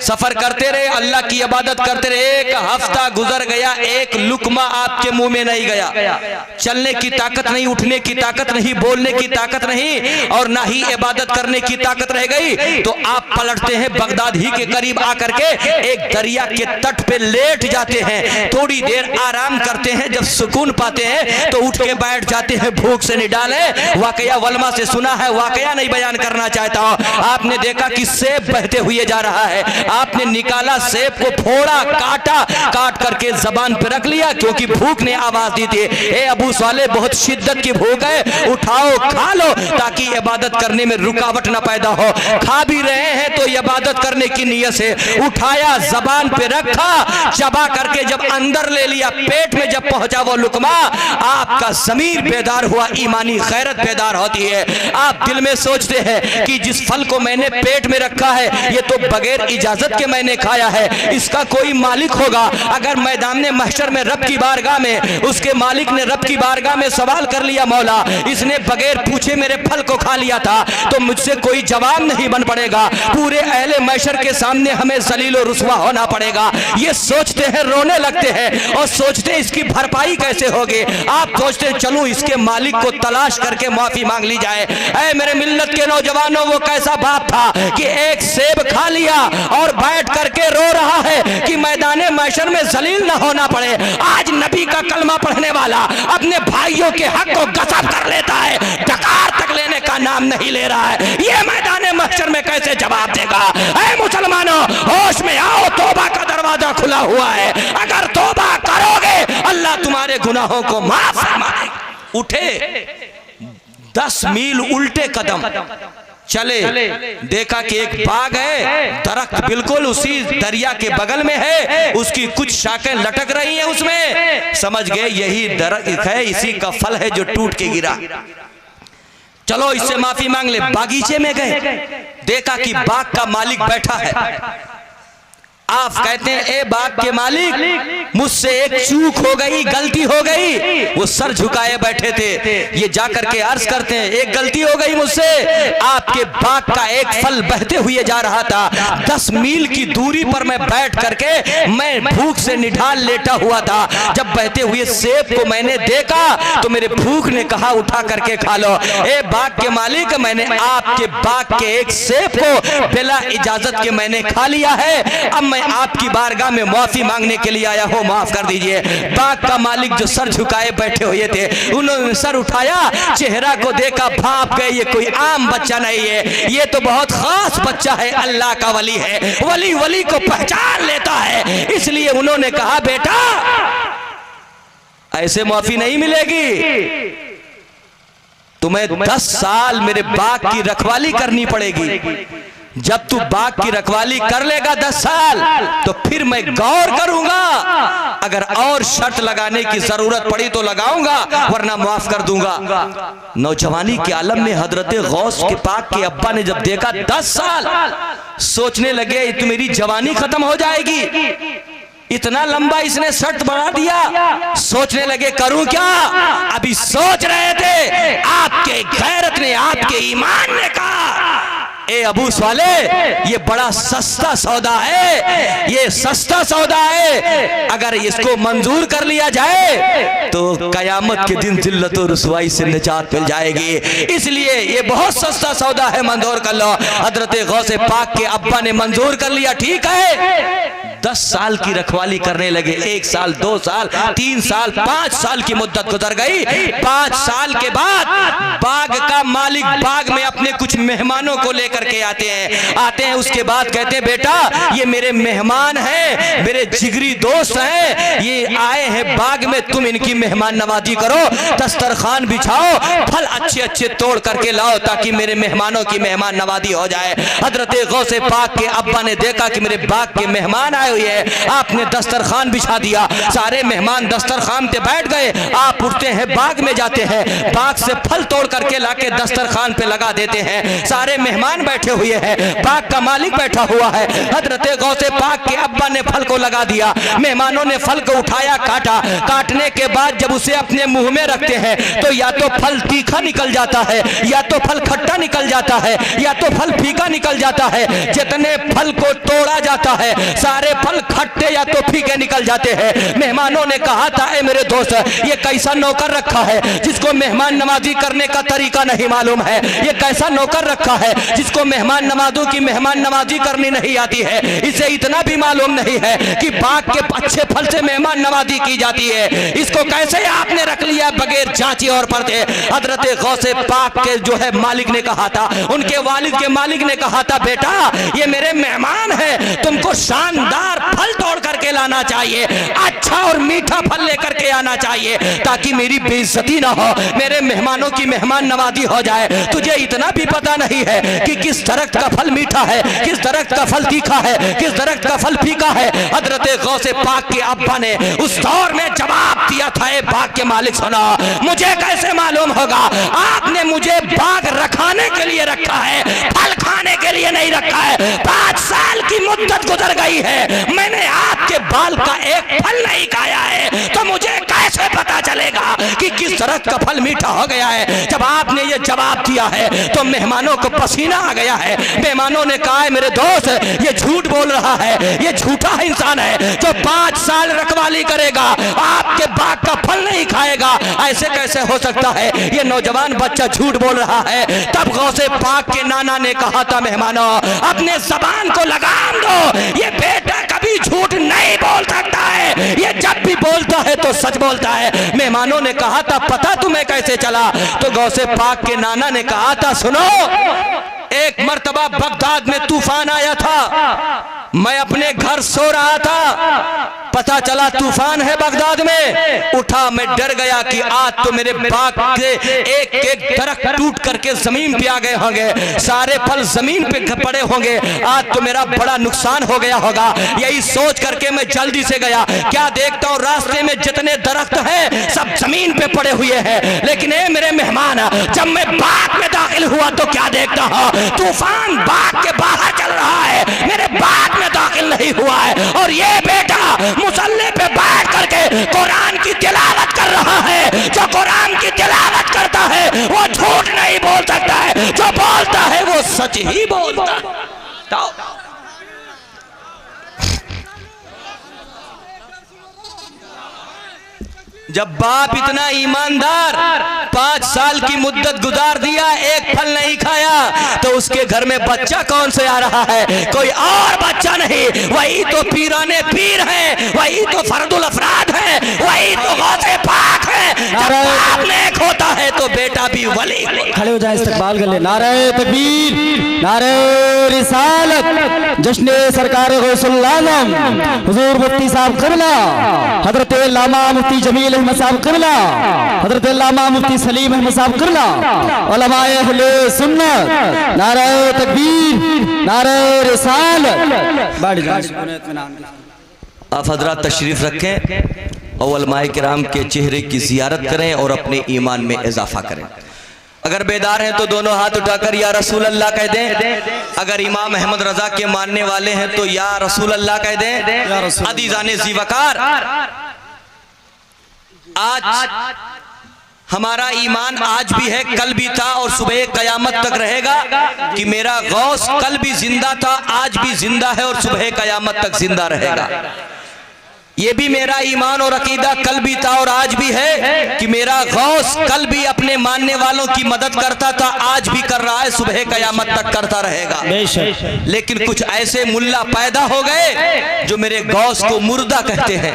सफर करते रहे, अल्लाह की इबादत करते रहे, एक हफ्ता गुजर गया, एक लुकमा आपके मुंह में नहीं गया। चलने की ताकत नहीं, उठने की ताकत नहीं, बोलने की ताकत नहीं, और ना ही इबादत करने की ताकत रह गई। तो आप पलटते हैं बगदाद ही के करीब आकर के एक दरिया के तट पे लेट जाते हैं, थोड़ी देर आराम करते हैं, जब सुकून पाते हैं तो उठ के बैठ जाते हैं, भूख से निडाले। वाकया वलमा से सुना है, वाकया नहीं बयान करना चाहता हूं। आपने देखा कि सेब बहते हुए जा रहा है, आपने निकाला, सेब को फोड़ा, काटा, काट करके जबान पे रख लिया, क्योंकि भूख ने आवाज दी थी, ए अबू साले बहुत शिद्दत की भूख है, उठाओ खा लो, ताकि इबादत करने में रुकावट ना पैदा हो। खा भी रहे हैं तो इबादत करने की नीयत से उठाया, जबान पे रखा, चबा करके जब अंदर ले लिया, पेट में जब पहुंचा वो लुकमा, आपका ज़मीर बेदार हुआ, ईमानी गैरत बेदार होती है। आप दिल में सोचते हैं कि जिस फल को मैंने पेट में रखा है ये तो बगैर इजाजत के मैंने खाया है, इसका कोई मालिक होगा। अगर मैदान में महशर में रब की बारगाह में उसके मालिक ने रब की बारगाह में सवाल कर लिया, मौला इसने बगैर पूछे मेरे फल को खा लिया था, तो मुझसे कोई जवाब नहीं बन पड़ेगा, पूरे अहले महशर के सामने हमें जलील और रुसवा होना पड़ेगा। ये सोचते हैं, रोने लगते हैं और सोचते हैं इसकी भरपाई कैसे होगी। आप सोचते हैं चलूं इसके मालिक को तलाश करके माफी मांग ली जाए। ऐ मेरे मिल्लत के नौजवानों, वो कैसा बाप था कि एक सेब खा लिया और बैठ करके रो रहा है कि मैदान महशर में जलील न होना पड़े। आज नबी का कलमा पढ़ने वाला अपने भाइयों के हक को गसब कर लेता है, डकार तक लेने का नाम नहीं ले रहा है, ये मैदान महशर में कैसे जवाब देगा। ऐ मुसलमानों, होश में आओ, तौबा का दरवाजा खुला हुआ है, अगर तौबा करोगे अल्लाह तुम्हारे गुनाहों को माफ फरमाएगा। उठे 10 मील उल्टे कदम चले, देखा कि एक बाग है, दरख्त बिल्कुल उसी दरिया के बगल में है, उसकी कुछ शाखें लटक रही हैं उसमें। समझ गए यही दरख्त है, इसी का फल है जो टूट के गिरा, चलो इससे माफी मांग ले। बागीचे में गए, देखा कि बाग का मालिक बैठा है। आप कहते हैं ए बाग के मालिक, मुझसे एक चूक हो गई, गलती हो गई। वो सर झुकाए बैठे थे, ये जाकर के अर्ज करते हैं एक गलती हो गई मुझसे, आपके बाग का एक फल बहते हुए जा रहा था, 10 मील की दूरी पर मैं बैठ करके मैं भूख से निढाल लेटा हुआ था। जब बहते हुए सेब को मैंने देखा तो मेरे भूख ने कहा उठा करके खा लो। ए बाग के मालिक, मैंने आपके बाग के एक सेब को बिला इजाजत के मैंने खा लिया है, अब मैं आपकी बारगाह में माफी मांगने के लिए आया हूं, माफ कर दीजिए। बाग का मालिक जो सर झुकाए बैठे हुए थे, उन्होंने सर उठाया, चेहरा को देखा, भाप गए ये कोई आम बच्चा नहीं है, ये तो बहुत खास बच्चा है, अल्लाह का वली है, वली वली को पहचान लेता है। इसलिए उन्होंने कहा बेटा ऐसे माफी नहीं मिलेगी, तुम्हें 10 साल मेरे बाग की रखवाली करनी पड़ेगी। जब तू बाग की रखवाली कर लेगा 10 साल तो फिर मैं गौर करूंगा, अगर और शर्त लगाने की जरूरत पड़ी तो लगाऊंगा, वरना माफ कर दूंगा। नौजवानी के आलम में हजरत गौस के पाक के अब्बा ने जब देखा 10 साल, सोचने लगे तो मेरी जवानी खत्म हो जाएगी, इतना लंबा इसने शर्त बढ़ा दिया। सोचने लगे करूं क्या, अभी सोच रहे थे, आपके गैरत ने, आपके ईमान ने कहा ए अबू साले, ये बड़ा सस्ता सौदा है, ये सस्ता सौदा है। अगर इसको मंजूर कर लिया जाए तो कयामत के दिन जिल्लत और रुसवाई से निजात मिल जाएगी। इसलिए ये बहुत सस्ता सौदा है, मंजूर कर लो। हजरत गौसे पाक के अब्बा ने मंजूर कर लिया, ठीक है। 10 साल की रखवाली करने लगे। 1 साल, 2 साल, 3 साल, 5 साल की मुद्दत गुजर गई। 5 साल के बाद बाग का मालिक बाग में अपने कुछ मेहमानों को लेकर के आते हैं। उसके बाद कहते हैं, बेटा ये मेरे मेहमान हैं, मेरे जिगरी दोस्त हैं, ये आए हैं बाग में, तुम इनकी मेहमान नवाजी करो, दस्तरखान बिछाओ, फल अच्छे अच्छे तोड़ करके लाओ ताकि मेरे मेहमानों की मेहमान नवाजी हो जाए। हजरत गौसे पाक के अब्बा ने देखा कि मेरे बाग के मेहमान आए हुए हैं, आपने दस्तरखान बिछा दिया। सारे मेहमान दस्तरखान पे बैठ गए। आप उठते हैं, बाग में जाते हैं, बाग से फल तोड़ करके लाके दस्तरखान पे लगा देते हैं। सारे मेहमान बैठे हुए हैं, बाग का मालिक बैठा हुआ है। हजरत गौसे पाक के अब्बा ने फल को लगा दिया। मेहमानों ने फल को उठाया, काटा। काटने के बाद जब उसे अपने मुंह में रखते हैं तो या तो फल तीखा निकल जाता है, या तो फल खट्टा निकल जाता है, या तो फल फीका निकल जाता है। जितने फल को तोड़ा जाता है सारे फल खट्टे या तो फीके निकल जाते हैं। मेहमानों ने कहा था, ए मेरे दोस्त, ये कैसा नौकर रखा है जिसको मेहमान नवाजी करने का तरीका नहीं मालूम है? ये कैसा नौकर रखा है जिसको मेहमान नवाजों की मेहमान नवाजी करनी नहीं आती है? इसे इतना भी मालूम नहीं है कि बाग के अच्छे फल से मेहमान नवाजी की जाती है। इसको कैसे आपने रख लिया बगैर जांचे और परखे? हजरत गौसे पाक के जो है मालिक ने कहा था, उनके वालिद के मालिक ने कहा था, बेटा ये मेरे मेहमान है, तुमको शानदार फल तोड़ करके लाना चाहिए, अच्छा और मीठा फल लेकर के आना चाहिए ताकि मेरी बेइज्जती ना हो, मेरे मेहमानों की मेहमान नवाजी हो जाए। तुझे इतना भी पता नहीं है कि किस दरख्त का फल मीठा है, किस दरख्त का फल तीखा है, किस दरख्त का फल फीका है? हजरत गौसे पाक के अब्बा ने उस दौर में जवाब दिया था, ए बाग के मालिक सुना, मुझे कैसे मालूम होगा? आपने मुझे बाग रखाने के लिए रखा है, फल खाने के लिए नहीं रखा है। 5 साल की मुद्दत गुजर गई है, मैंने आपके बाल का एक फल नहीं खाया है, तो मुझे कैसे पता चलेगा कि किस दरख्त का फल मीठा हो गया है? जब आपने ये जवाब दिया है तो मेहमानों को पसीना आ गया है। मेहमानों ने कहा, मेरे दोस्त ये झूठ बोल रहा है, ये झूठा इंसान है जो 5 साल रखवाली करेगा, आपके बाग का फल नहीं खाएगा, ऐसे कैसे हो सकता है? ये नौजवान बच्चा झूठ बोल रहा है। तब गौसे पाक के नाना ने कहा था, मेहमानों अपने जबान को लगाम दो, ये बेटा कभी झूठ नहीं बोल सकता है, ये जब भी बोलता है तो सच बोलता है। मेहमानों ने कहा था, पता तुम्हें कैसे चला? तो गौसे पाक के नाना ने कहा था, सुनो, एक मर्तबा बगदाद में तूफान आया था, मैं अपने घर सो रहा था, पता चला तूफान है बगदाद में। उठा, मैं डर गया कि आज तो मेरे बाग के एक एक दरख्त टूट करके जमीन पे आ गए होंगे, सारे फल जमीन पे पड़े होंगे, आज तो मेरा बड़ा नुकसान हो गया होगा। यही सोच करके मैं जल्दी से गया। क्या देखता हूँ, रास्ते में जितने दरख्त हैं सब जमीन पे पड़े हुए हैं। लेकिन ए मेरे मेहमान, जब मैं बाग में दाखिल हुआ तो क्या देखता हूँ, तूफान बाग के बाहर चल रहा है, मेरे बाग में दाखिल नहीं हुआ है। और ये बेटा मुसल्ले पे बैठ करके कुरान की तिलावत कर रहा है। जो कुरान की तिलावत करता है वो झूठ नहीं बोल सकता है, जो बोलता है वो सच ही बोलता है। जब बाप इतना ईमानदार 5 साल की मुद्दत गुजार दिया, एक फल नहीं खाया, तो उसके घर में बच्चा कौन से आ रहा है? कोई और बच्चा नहीं, वही तो पीराने पीर हैं, वही तो फर्दुल अफराद हैं, वही तो गौसे पाक हैं। जब बाप नेक होता है तो बेटा भी वली।
खड़े हो जाए, इस्तकबाल कर ले। नारे तकबीर, नारे रिसालत, जश्न सरकार गौसुल आज़म हुजूर मुफ्ती साहब क़िबला, हजरत अल्लामा मुफ्ती जमील अहमद साहब क़िबला, हजरत अल्लामा मुफ्ती सलीम अहमद साहब क़िबला, उलमाए अहले सुन्नत, नारे तकबीर, नारे रिसालत। बढ़ जाए,
आप हजरात तशरीफ रखें और उलमाए किराम के चेहरे की ज़ियारत करें और अपने ईमान में इजाफा करें। अगर बेदार हैं तो दोनों हाथ उठाकर या रसूल अल्लाह कह दें। अगर इमाम अहमद रजा के मानने वाले हैं तो या रसूल अल्लाह कह दें। अदीजाने ज़ीवकार, आज हमारा ईमान आज भी है, कल भी था और सुबह कयामत तक रहेगा कि मेरा गौस कल भी जिंदा था, आज भी जिंदा है और सुबह कयामत तक जिंदा रहेगा। ये भी मेरा ईमान और अकीदा कल भी था और आज भी है कि मेरा गौस कल भी अपने मानने वालों की मदद करता था, आज भी कर रहा है, सुबह कयामत तक करता रहेगा। लेकिन कुछ ऐसे मुल्ला पैदा हो गए जो मेरे गौस को मुर्दा कहते हैं।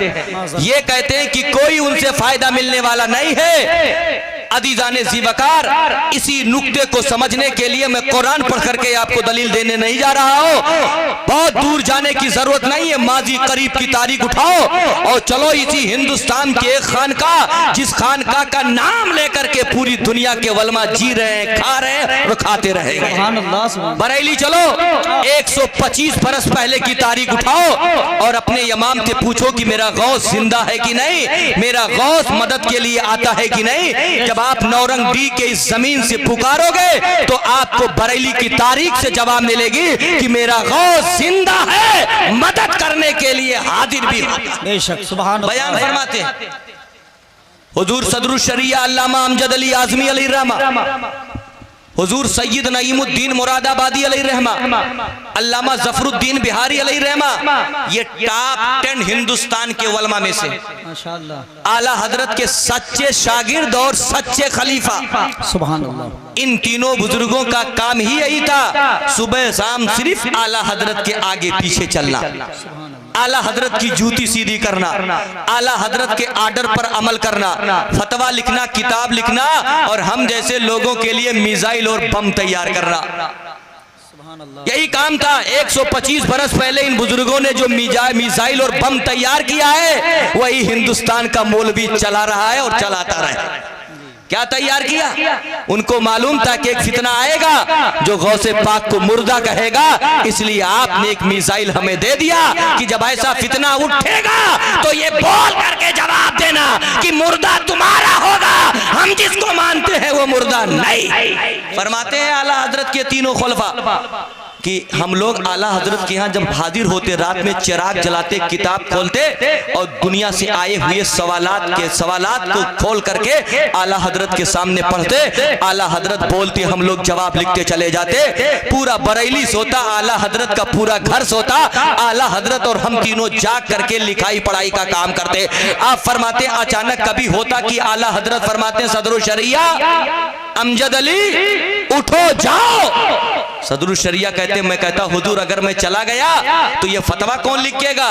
ये कहते हैं कि कोई उनसे फायदा मिलने वाला नहीं है। अदीजाने ज़ीवकार, इसी नुक्ते को समझने के लिए मैं कुरान पढ़ करके आपको दलील देने नहीं जा रहा हूँ। बहुत दूर जाने की जरूरत नहीं है, माजी करीब की तारीख उठाओ और चलो इसी हिंदुस्तान के एक खानका, जिस खानका का नाम लेकर के पूरी दुनिया के वलमा जी रहे हैं, खा रहे हैं और खाते रहेंगे। बरेली चलो 125 बरस पहले की तारीख उठाओ और अपने इमाम से पूछो कि मेरा गौस जिंदा है कि नहीं, मेरा गौस मदद के लिए आता है कि नहीं। जब आप नौरंग डी के इस जमीन से पुकारोगे तो आपको बरेली की तारीख से जवाब मिलेगी कि मेरा गौस जिंदा है, मदद करने के लिए हाजिर भी
बेशक। सुभान अल्लाह।
बयान फरमाते हैं हुजूर सदरुल शरिया अल्लामा अमजद अली आजमी अलैहि रहमा, हुजूर सैयद नईमुद्दीन मुरादाबादी अलैहि रहमा, अल्लामा जफरुद्दीन बिहारी अलैहि रहमा, ये टॉप 10 हिंदुस्तान के उलमा में से माशाअल्लाह आला हजरत के सच्चे शागिर्द और सच्चे खलीफा।
सुभान अल्लाह।
इन तीनों बुजुर्गों का काम ही यही था, सुबह शाम सिर्फ आला हजरत के आगे पीछे चलना, आला हजरत की जूती सीधी करना, आला हजरत के आर्डर पर अमल करना, फतवा लिखना, किताब लिखना और हम जैसे लोगों के लिए मिसाइल और बम तैयार करना, यही काम था। 125 बरस पहले इन बुजुर्गों ने जो मिसाइल और बम तैयार किया है वही हिंदुस्तान का मौलवी चला रहा है और चलाता रहे। क्या तैयार किया? उनको मालूम था कि एक फितना आएगा जो गौसे पाक को मुर्दा कहेगा, इसलिए आपने एक मिसाइल हमें दे दिया कि जब ऐसा फितना उठेगा तो ये बोल करके जवाब देना कि मुर्दा तुम्हारा होगा, हम जिसको मानते हैं वो मुर्दा नहीं। फरमाते हैं आला हजरत के तीनों खुलफा कि हम लोग आला हजरत के यहाँ जब हाजिर होते, रात में चिराग जलाते, किताब खोलते और दुनिया से आए हुए सवालात को खोल करके आला हजरत के सामने पढ़ते, आला हजरत बोलते, हम लोग जवाब लिखते चले जाते। पूरा बरेली सोता, आला हजरत का पूरा घर सोता, आला हजरत और हम तीनों जाग करके लिखाई पढ़ाई का काम करते। आप फरमाते अचानक कभी होता कि आला हजरत फरमाते सदरुल शरिया अमजद अली उठो जाओ। सदरुल शरिया कहते, मैं कहता हुजूर अगर मैं चला गया तो ये फतवा कौन लिखेगा,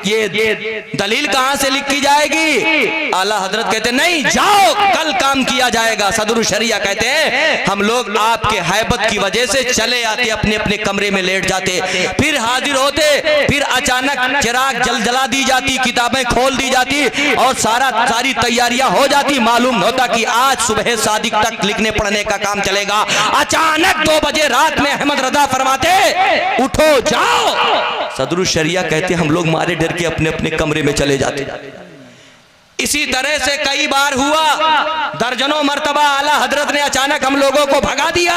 ये दलील कहां से लिखी जाएगी? आला हजरत कहते नहीं, जाओ कल काम किया जाएगा। सदरुल शरिया कहते हैं हम लोग आपके हैबत की वजह से चले आते, अपने अपने कमरे में लेट जाते, फिर हाजिर होते, फिर अचानक चिराग जला दी जाती, किताबें खोल दी जाती और सारी तैयारियां हो जाती। मालूम होता कि आज सुबह सादिक तक लिखने पढ़ने का काम चलेगा। अचानक 2 बजे रात में अहमद रजा फरमाते उठो जाओ। सदरुल शरिया कहते हम लोग मारे डर के अपने अपने कमरे में चले जाते। इसी तरह से कई बार हुआ, दर्जनों मर्तबा आला हजरत ने अचानक हम लोगों को भगा दिया।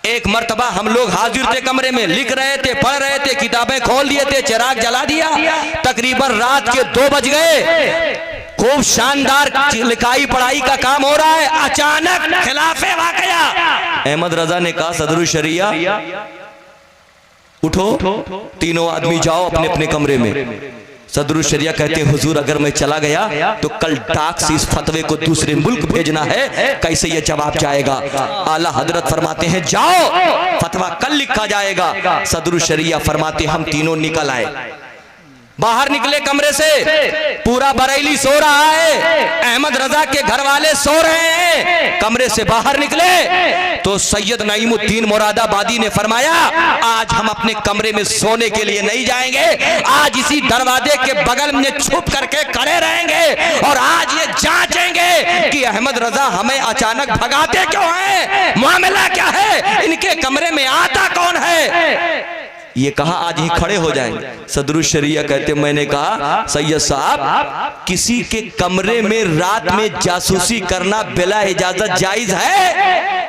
एक मर्तबा हम लोग हाजिर थे, कमरे में लिख रहे थे, पढ़ रहे थे, किताबें खोल दिए थे, चिराग जला दिया, तकरीबन रात के 2 बज गए। खूब शानदार लिखाई पढ़ाई का काम हो रहा है, अचानक खिलाफे वाकया। अहमद रजा ने कहा सदरुल शरिया उठो, तीनों आदमी जाओ अपने अपने कमरे में। सदरुल शरिया कहते हैं हुजूर अगर मैं चला गया तो कल डाक से इस फतवे को दूसरे मुल्क भेजना है, कैसे ये जवाब जाएगा? आला हजरत फरमाते हैं जाओ, फतवा कल लिखा जाएगा। सदरुल शरिया फरमाते हम तीनों निकल आए, बाहर निकले कमरे से, पूरा बरेली सो रहा है, अहमद रजा के घर वाले सो रहे हैं। कमरे से बाहर निकले तो सैयद नईमुद्दीन मुरादाबादी ने फरमाया आज हम अपने कमरे में सोने के लिए नहीं जाएंगे, आज इसी दरवाजे के बगल में छुप करके खड़े रहेंगे और आज ये जांचेंगे कि अहमद रजा हमें अचानक भगाते क्यों हैं, मामला क्या है, इनके कमरे में आता कौन है। ये कहा आज ही खड़े हो जाएंगे। सदरुल शरिया कहते मैंने कहा सैयद साहब किसी के कमरे में रात में जासूसी करना बिला इजाजत जायज है?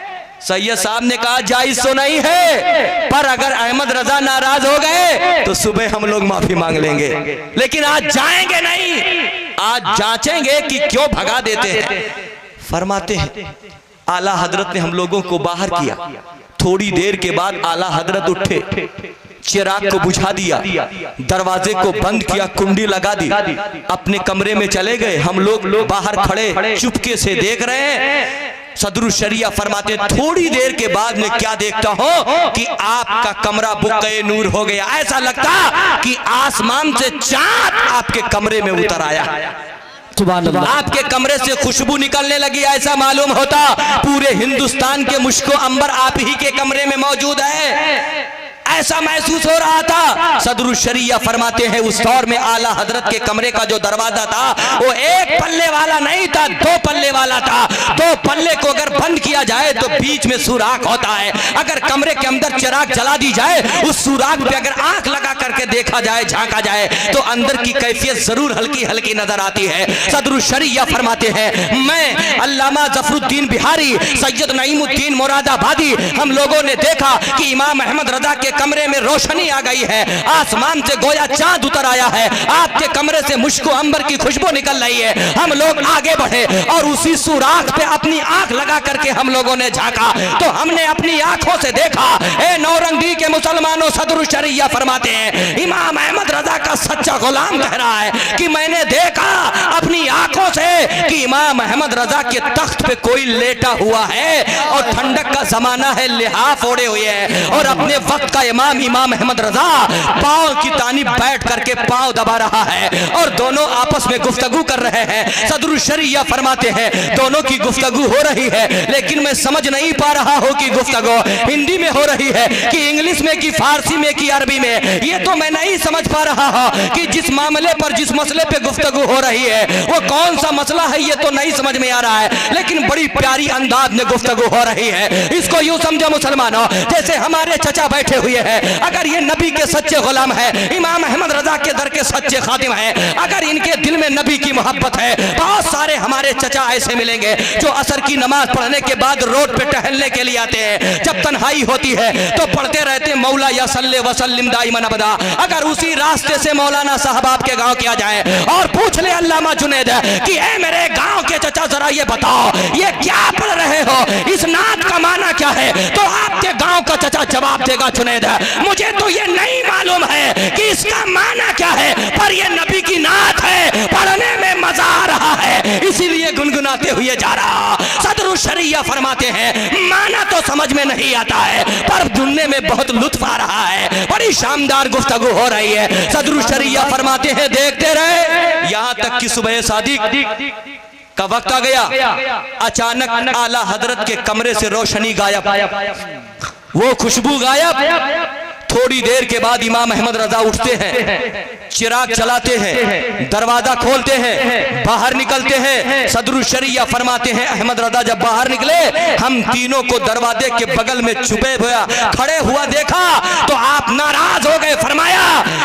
सैयद साहब ने कहा जायज तो नहीं है, पर अगर अहमद रजा नाराज हो गए तो सुबह हम लोग माफी मांग लेंगे, लेकिन आज जाएंगे नहीं। आज जांचेंगे कि क्यों भगा देते हैं। फरमाते हैं आला हजरत ने हम लोगों को बाहर किया। थोड़ी देर के बाद आला हजरत उठे, चिराग को बुझा दिया, दरवाजे को बंद किया, कुंडी लगा दी, अपने कमरे में चले गए। हम लोग बाहर खड़े चुपके से देख रहे हैं। सदरुल शरिया फरमाते थोड़ी देर के बाद मैं क्या देखता हूं कि आपका कमरा बुक्के नूर हो गया। ऐसा लगता कि आसमान से चांद आपके कमरे में उतर आया। आपके कमरे से खुशबू निकलने लगी। ऐसा मालूम होता पूरे हिंदुस्तान के मुश्को अंबर आप ही के कमरे में मौजूद है। ऐसा महसूस हो रहा था। सदरुल शरिया फरमाते हैं उस दौर में आला हजरत के कमरे का जो दरवाजा था वो एक पल्ले वाला नहीं था, 2 पल्ले वाला था। 2 पल्ले को अगर बंद किया जाए तो बीच में सुराख होता है। अगर कमरे के अंदर चिराग जला दी जाए, उस सुराख पे अगर आंख लगा करके देखा जाए, झांका जाए, तो अंदर की कैफियत जरूर हल्की हल्की नजर आती है। सदरुल शरिया फरमाते हैं मैं अल्लामा जफरुद्दीन बिहारी, सैयद नईमुद्दीन मुरादाबादी, हम लोगों ने देखा कि इमाम अहमद रजा के कमरे में रोशनी आ गई है। आसमान से गोया चांद उतर आया है। आपके कमरे से मुश्को अंबर की खुशबू निकल रही है। हम लोग आगे बढ़े और उसी सुराख पे अपनी आंख लगा करके हम लोगों ने झांका तो हमने अपनी आंखों से देखा। ए नौरंगी के मुसलमानों, सदरुल शरिया फरमाते हैं इमाम अहमद रजा का सच्चा गुलाम कह रहा है कि मैंने देखा अपनी आंखों से कि इमाम अहमद रजा के तख्त पे कोई लेटा हुआ है और ठंडक का जमाना है, लिहाफ ओढ़े हुए है और अपने वक्त का इमाम अहमद रजा पांव की तानी बैठ करके पांव दबा रहा है और दोनों आपस में गुफ्तगू कर रहे हैं। सदरुल शरिया फरमाते हैं दोनों की गुफ्तगू हो रही है, लेकिन मैं समझ नहीं पा रहा हूं कि गुफ्तगू हिंदी में हो रही है कि इंग्लिश में कि फारसी में कि अरबी में। ये तो मैं नहीं समझ पा रहा हूं कि जिस मामले पर जिस मसले पे गुफ्तगू हो रही है वो कौन सा मसला है, ये तो नहीं समझ में आ रहा है। लेकिन बड़ी प्यारी अंदाज में गुफ्तगू हो रही है। इसको यूं समझो मुसलमानों, जैसे हमारे चचा बैठे हुए हैं। अगर ये नबी के सच्चे गुलाम है, इमाम अहमद रजा के दर के सच्चे खादिम है, अगर इनके दिल में नबी की मोहब्बत है, बहुत सारे हमारे चचा ऐसे मिलेंगे जो असर की नमाज पढ़ने के बाद रोड पे टहलने के लिए आते हैं। जब तन्हाई होती है तो पढ़ते रहते मौला या सल्ले वसल्लिम दाइमन अबदा। अगर उसी रास्ते से मौलाना साहब आपके गांव के आ जाए और पूछ ले अल्लामा जुनैद कि ए मेरे गांव के चचा जरा ये बताओ ये क्या पढ़ रहे हो, इस नात का माना क्या है, तो आपके गांव का चचा जवाब देगा जुनैद मुझे तो ये नहीं मालूम है कि इसका माना क्या है, पर ये नबी की नात है, पढ़ने में मजा आ रहा है, इसीलिए गुनगुनाते हुए जा रहा। सदरुल शरिया फरमाते हैं माना तो समझ में नहीं आता है पर सुनने में बहुत लुत्फ आ रहा है। बड़ी शानदार गुफ्तगू हो रही है। सदरुल शरिया फरमाते हैं देखते रहे यहां तक कि सुबह सादिक का वक्त आ गया। अचानक आला हजरत के कमरे से रोशनी गायब, वो खुशबू गायब। थोड़ी देर के बाद इमाम अहमद रजा उठते हैं, चिराग चलाते हैं, दरवाजा खोलते हैं, बाहर निकलते हैं। सदरुल शरिया फरमाते हैं अहमद रजा जब बाहर निकले हम तीनों को दरवाजे के बगल में छुपे हुआ खड़े हुआ देखा तो आप नाराज हो गए। फरमाया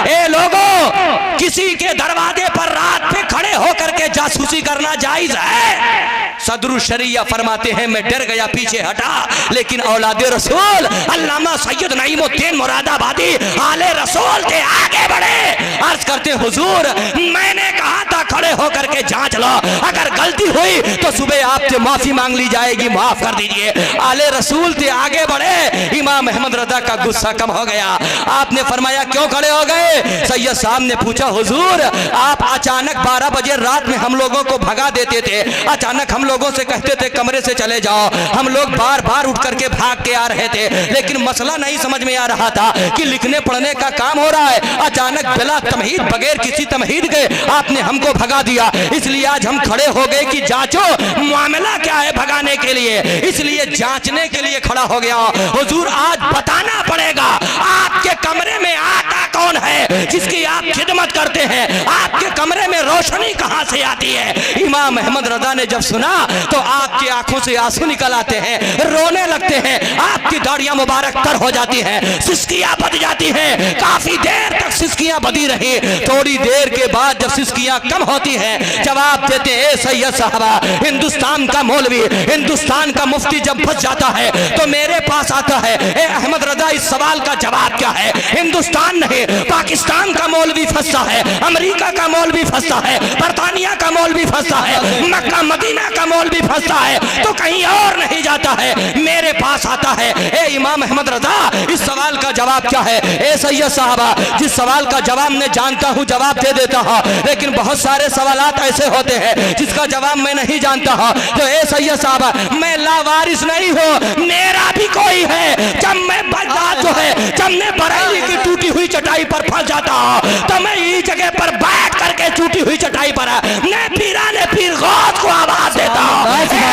ए लोगों, किसी के दरवाजे पर रात में खड़े होकर के जासूसी करना जायज है? सदरुल शरिया फरमाते हैं मैं डर गया, पीछे हटा, लेकिन औलादे रसूल अल्लामा सैयद नईमुद्दीन मुरादाबादी आले रसूल थे, आगे बढ़े। अर्ज करते हुजूर मैंने कहा था खड़े होकर के जांच लो, अगर गलती हुई तो सुबह आपसे माफी मांग ली जाएगी, माफ कर दीजिए। आले रसूल थे, आगे बढ़े। इमाम अहमद रजा का गुस्सा कम हो गया। आपने फरमाया क्यों खड़े हो गए? सैयद साहब ने पूछा हुजूर आप अचानक 12 बजे रात में हम लोगों को भगा देते थे, अचानक हम लोगों से कहते थे कमरे से चले जाओ, हम लोग बार बार उठ करके भाग के आ रहे थे, लेकिन मसला नहीं समझ में आ रहा था कि लिखने पढ़ने का काम हो रहा है, अचानक बिला तमहीद बगैर किसी तमहीद के आपने हमको भगा दिया। इसलिए आज हम खड़े हो गए कि जांचो मामला क्या है भगाने के लिए, इसलिए जांचने के लिए खड़ा हो गया। हुजूर आज बताना पड़ेगा आपके कमरे में आता कौन है जिसकी आप खिदमत करते हैं, आपके कमरे में रोशनी कहां से आती है? इमाम अहमद रजा ने जब सुना तो आपकी आंखों से आंसू निकल आते हैं, रोने लगते हैं, आपकी दाढ़ियां मुबारक तर हो जाती हैं, सिसकियां बद जाती हैं। काफी देर तक सिसकियां बदी रही। थोड़ी देर के बाद जब सिसकियां कम होती हैं जवाब देते हैं सैयद साहबा, हिंदुस्तान का मौलवी, हिंदुस्तान का मुफ्ती जब फंस जाता है तो मेरे पास आता है, ए अहमद रजा इस सवाल का जवाब क्या है? हिंदुस्तान नहीं पाकिस्तान का मौलवी फंसा है, अमेरिका का मौलवी फंसा है, बरतानिया का मौलवी फंसा है, मक्का मदीना का मौलवी फंसा है, तो कहीं और नहीं जाता है, मेरे पास आता है। ए इमाम अहमद रजा, इस सवाल का जवाब क्या है? ए सैयद साहबा, जिस सवाल का जवाब मैं जानता हूँ जवाब दे देता हूँ, लेकिन बहुत सारे सवालात ऐसे होते हैं जिसका जवाब मैं नहीं जानता हूँ। तो ए सैयद साहबा, मैं लावारिस नहीं हूँ, मेरा भी कोई है। जब मैं बगदाद जो है, जब मैं बरेली की टूटी हुई चटाई पर फंस जाता हूँ, तो मैं इस जगह पर बैठ करके टूटी हुई चटाई पर मैं पीराने पीर गौस को आवाज देता हूँ,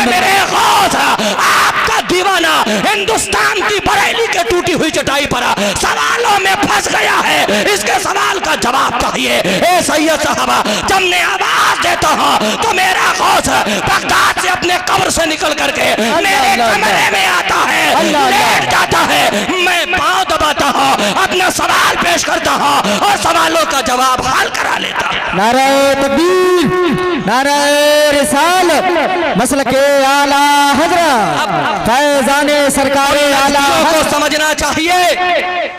मेरे गौस, आपका दीवाना हिंदुस्तान की बरेली के टूटी हुई चटाई पर सवालों में फंस गया है, इसके सवाल का जवाब चाहिए। ए सैयद साहबा, जब मैं आवाज देता हूँ तो मेरा गौस बगदाद से अपने कब्र से निकल करके मेरे कमरे में आता है, लेट जाता है, मैं पांव दबाता हूँ, अपना सवाल पेश करता हूँ और सवालों का जवाब हल करा लेता हूँ।
नारे तकबीर, नारे रिसालत, मसलके आला हजरत, फैजाने सरकारे आला
को समझना चाहिए,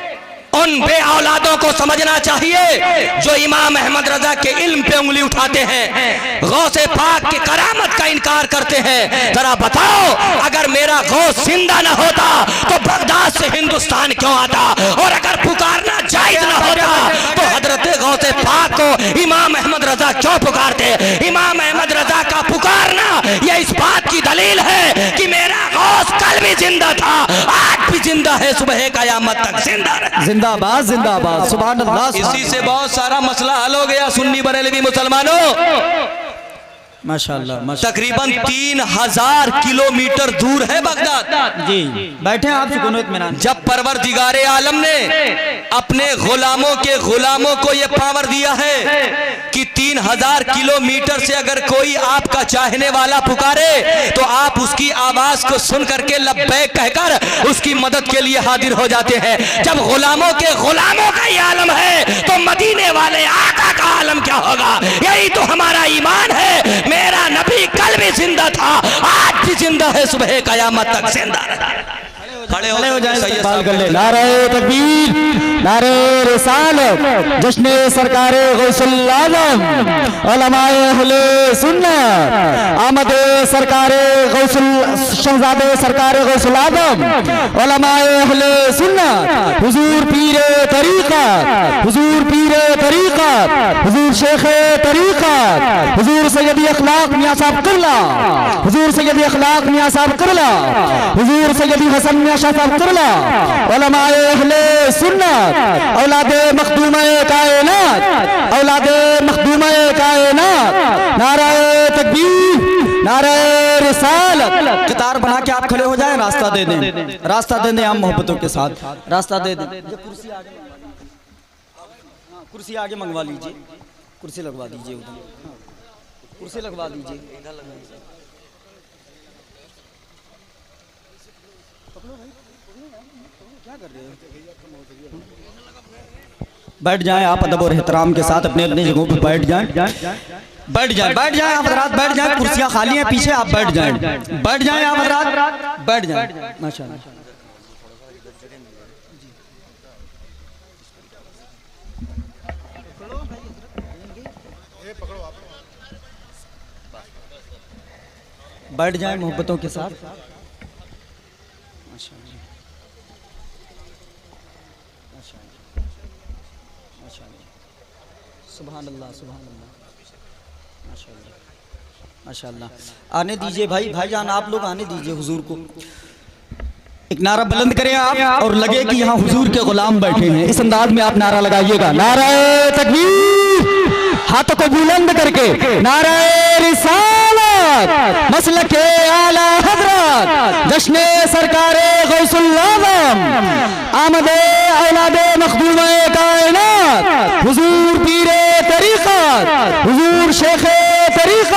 उन बे औलादों को समझना चाहिए जो इमाम अहमद रजा के इल्म पे उंगली उठाते हैं, गौसे पाक की करामत का इनकार करते हैं। जरा बताओ, अगर मेरा गौस जिंदा न होता तो बगदाद से हिंदुस्तान क्यों आता, और अगर पुकारना जायज न होता तो हजरत गौसे पाक को इमाम अहमद रजा क्यों पुकारते? इमाम अहमद रजा का पुकारना यह इस बात की दलील है कि मेरा गौस कल भी जिंदा था, आज भी जिंदा है, सुबह कयामत तक जिंदा रहे।
जिंदाबाद, जिंदाबाद, सुभान अल्लाह।
इसी से बहुत सारा मसला हल हो गया सुन्नी बरेलवी मुसलमानों।
माशाल्लाह, माशाल्लाह।
तकरीबन 3000 किलोमीटर दूर है बगदाद।
जी, बैठे आप सुकून इत्मीनान।
जब परवरदिगारे आलम ने अपने गुलामों के गुलामों को यह पावर दिया है कि 3000 किलोमीटर से अगर कोई आपका चाहने वाला पुकारे तो आप उसकी आवाज को सुन करके लब्बैक कहकर उसकी मदद के लिए हाजिर हो जाते हैं। जब गुलामों के गुलामों का ये आलम है तो मदीने वाले आका का आलम क्या होगा? यही तो हमारा ईमान है। मेरा नबी कल भी जिंदा था, आज भी जिंदा है, सुबह कयामत तक जिंदा रहेगा। खड़े हो जाए,
इस्तकबाल कर ले। नारे तकबीर, नारे रिसालत, जश्न सरकारे गौसुल आज़म, उलमाए अहले सुन्नत, आमद सरकारे गौसुल, शहजादे सरकारे गौसुल आज़म, उलमाए अहले सुन्नत, हुजूर पीरे तरीक़त, हुजूर पीरे तरीक़त, हुजूर शेखे तरीक़त, हुजूर सैयदी अखलाक मियां साहब क़िबला, हुजूर सैयदी अखलाक मियां साहब क़िबला, हुजूर सैयदी हसन मियां शाह साहब क़िबला, उलमाए अहले सुन्नत, औलादे मखदूमे कायनात, औलादे मखदूमे कायनात, नारे तकबीर, नारे रिसालत।
कतार बना के आप खड़े हो जाएं, रास्ता दे दें, रास्ता दे दें हम मोहब्बतों के साथ, रास्ता दे दें। कुर्सी आगे मंगवा लीजिए, कुर्सी लगवा दीजिए उधर, कुर्सी लगवा दीजिए। बैठ जाएं आप अदब और एहतराम के साथ अपने अपने जगहों पर बैठ जाएं, बैठ जाएं, बैठ जाएं आप हज़रात, बैठ जाएं, कुर्सियां खाली हैं पीछे, आप बैठ जाएं, बैठ जाएं आप हज़रात, बैठ जाएं। माशाअल्लाह। बैठ जाएं मोहब्बतों के साथ। सुभान अल्लाह, सुभान अल्लाह, माशाअल्लाह, माशाअल्लाह। आने दीजिए भाई, भाईजान आप लोग आने दीजिए हुजूर को। एक नारा बुलंद करें आप और लगे कि यहाँ हुजूर के गुलाम बैठे हैं, इस अंदाज में आप नारा लगाइएगा। नारा तकबीर, हाथों को बुलंद करके, नारा रिसालत, मसलके आला हजरत, जश्न सरकारे गौसुल आज़म, आमदे औलादे मखदूमे कायनात, हुजूर पीरे तरीक़त, हुजूर शेखे तरीक़त,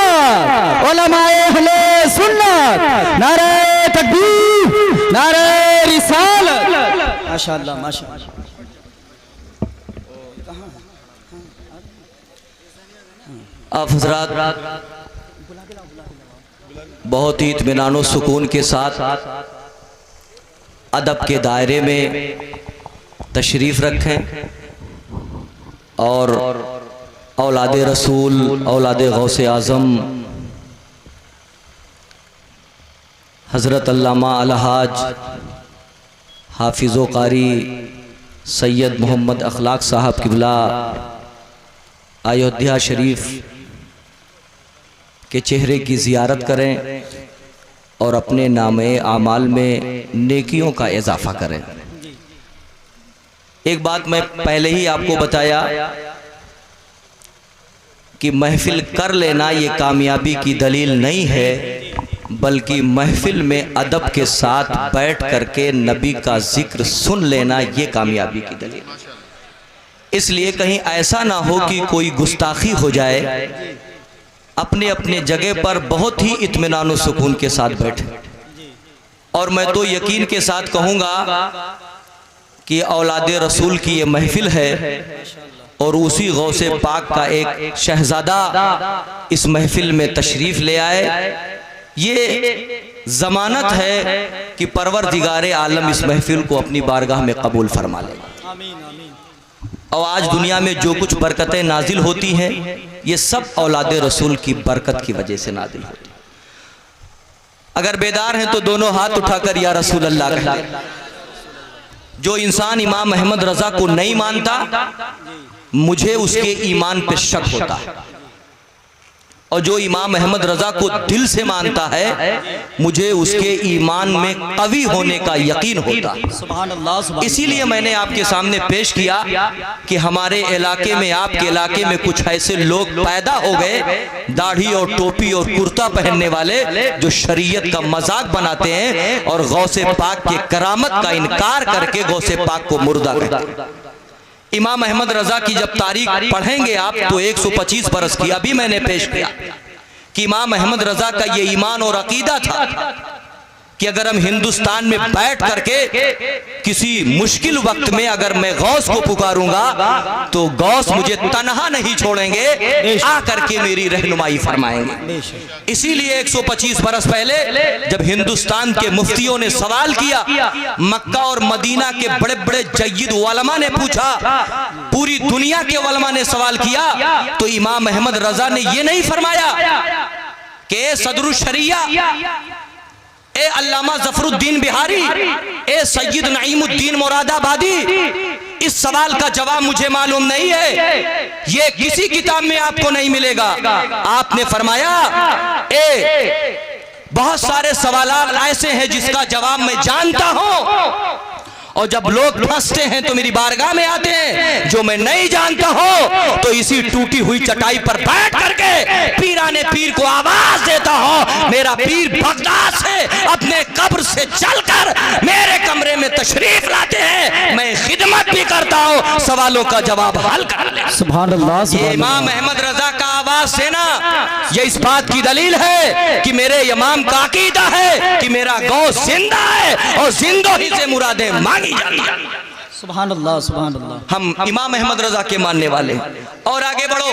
उलमाए अहले सुन्नत, नारे तकबीर, नारे रिसालत। माशाअल्लाह, माशाअल्लाह।
आप हजरात बहुत ही इत्मीनान और सुकून के साथ अदब के दायरे में तशरीफ़ रखें। और औलाद रसूल, औलाद गौसे आज़म हज़रत अल्लामा अलहाज हाफिज़ो कारी सैयद मोहम्मद अखलाक साहब किबला अयोध्या शरीफ के चेहरे की ज़ियारत करें और अपने नामे आमाल में नेकियों का इजाफ़ा करें। एक बात मैं पहले ही आपको बताया कि महफिल कर लेना ये कामयाबी की दलील नहीं है, बल्कि महफिल में अदब के साथ बैठ करके नबी का जिक्र सुन लेना ये कामयाबी की दलील। इसलिए कहीं ऐसा ना हो कि कोई गुस्ताखी हो जाए, अपने अपने जगह पर बहुत ही इत्मीनान और सुकून के साथ बैठे। और मैं तो यकीन के साथ कहूँगा कि औलाद रसूल की ये महफिल है और उसी गौसे पाक का एक शहजादा इस महफिल में तशरीफ़ ले आए, ये ज़मानत है कि परवरदिगारे आलम इस महफिल को अपनी बारगाह में कबूल फरमा ले। और आज दुनिया में जो कुछ बरकतें नाजिल होती हैं, ये सब औलाद रसूल की बरकत की वजह से नाजिल होती। अगर बेदार हैं तो दोनों हाथ उठाकर या रसूल अल्लाह कह दें। जो इंसान इमाम अहमद रजा को नहीं मानता, मुझे उसके ईमान पे शक होता है, और जो इमाम अहमद रजा को दिल से मानता है, मुझे उसके ईमान में कवी होने का यकीन होता है। इसीलिए मैंने आपके सामने पेश किया कि हमारे इलाके में, आपके इलाके में कुछ ऐसे लोग पैदा हो गए, दाढ़ी और टोपी और कुर्ता पहनने वाले, जो शरीयत का मजाक बनाते हैं और गौसे पाक के करामत का इनकार करके गौसे पाक को मुर्दा कहते हैं। इमाम अहमद रजा की जब तारीख पढ़ेंगे आप तो 125 बरस की अभी मैंने पेश किया कि इमाम अहमद रजा का ये ईमान और अकीदा था कि अगर हम हिंदुस्तान में बैठ करके किसी मुश्किल वक्त में अगर मैं गौस को पुकारूंगा तो गौस मुझे तन्हा नहीं छोड़ेंगे, आ करके मेरी रहनुमाई फरमाएंगे। इसीलिए 125 बरस पहले जब हिंदुस्तान के मुफ्तियों ने सवाल किया, मक्का और मदीना के बड़े बड़े जय्यद उलमा ने पूछा, पूरी दुनिया के उलमा ने सवाल किया, तो इमाम अहमद रजा ने ये नहीं फरमाया कि सदरुल शरिया, ए अल्लामा ज़फरुद्दीन बिहारी, ए सैयद नईमुद्दीन मुरादाबादी, इस सवाल का जवाब मुझे मालूम नहीं है, ये किसी किताब में आपको नहीं मिलेगा। आपने फरमाया बहुत सारे सवालात ऐसे हैं जिसका जवाब मैं जानता हूं, और जब लोग फंसते हैं तो मेरी बारगाह में आते हैं, जो मैं नहीं जानता हूं तो इसी टूटी हुई चटाई पर बैठ करके पीराने पीर को आवाज देता हूं। मेरा पीर बगदाद से अपने कब्र से चलकर मेरे कमरे में तशरीफ लाते हैं, मैं खिदमत भी करता हूं, सवालों का जवाब हल कर ले।
सुभान अल्लाह।
ये इमाम अहमद रजा का आवाज देना ये इस बात की दलील है कि मेरे इमाम का अकीदा है कि मेरा गौस जिंदा है और जिंदों ही से मुरादें मांगी जाती हैं।
सुभान अल्लाह, सुभान अल्लाह।
हम इमाम अहमद रजा के मानने वाले हैं। और आगे बढ़ो,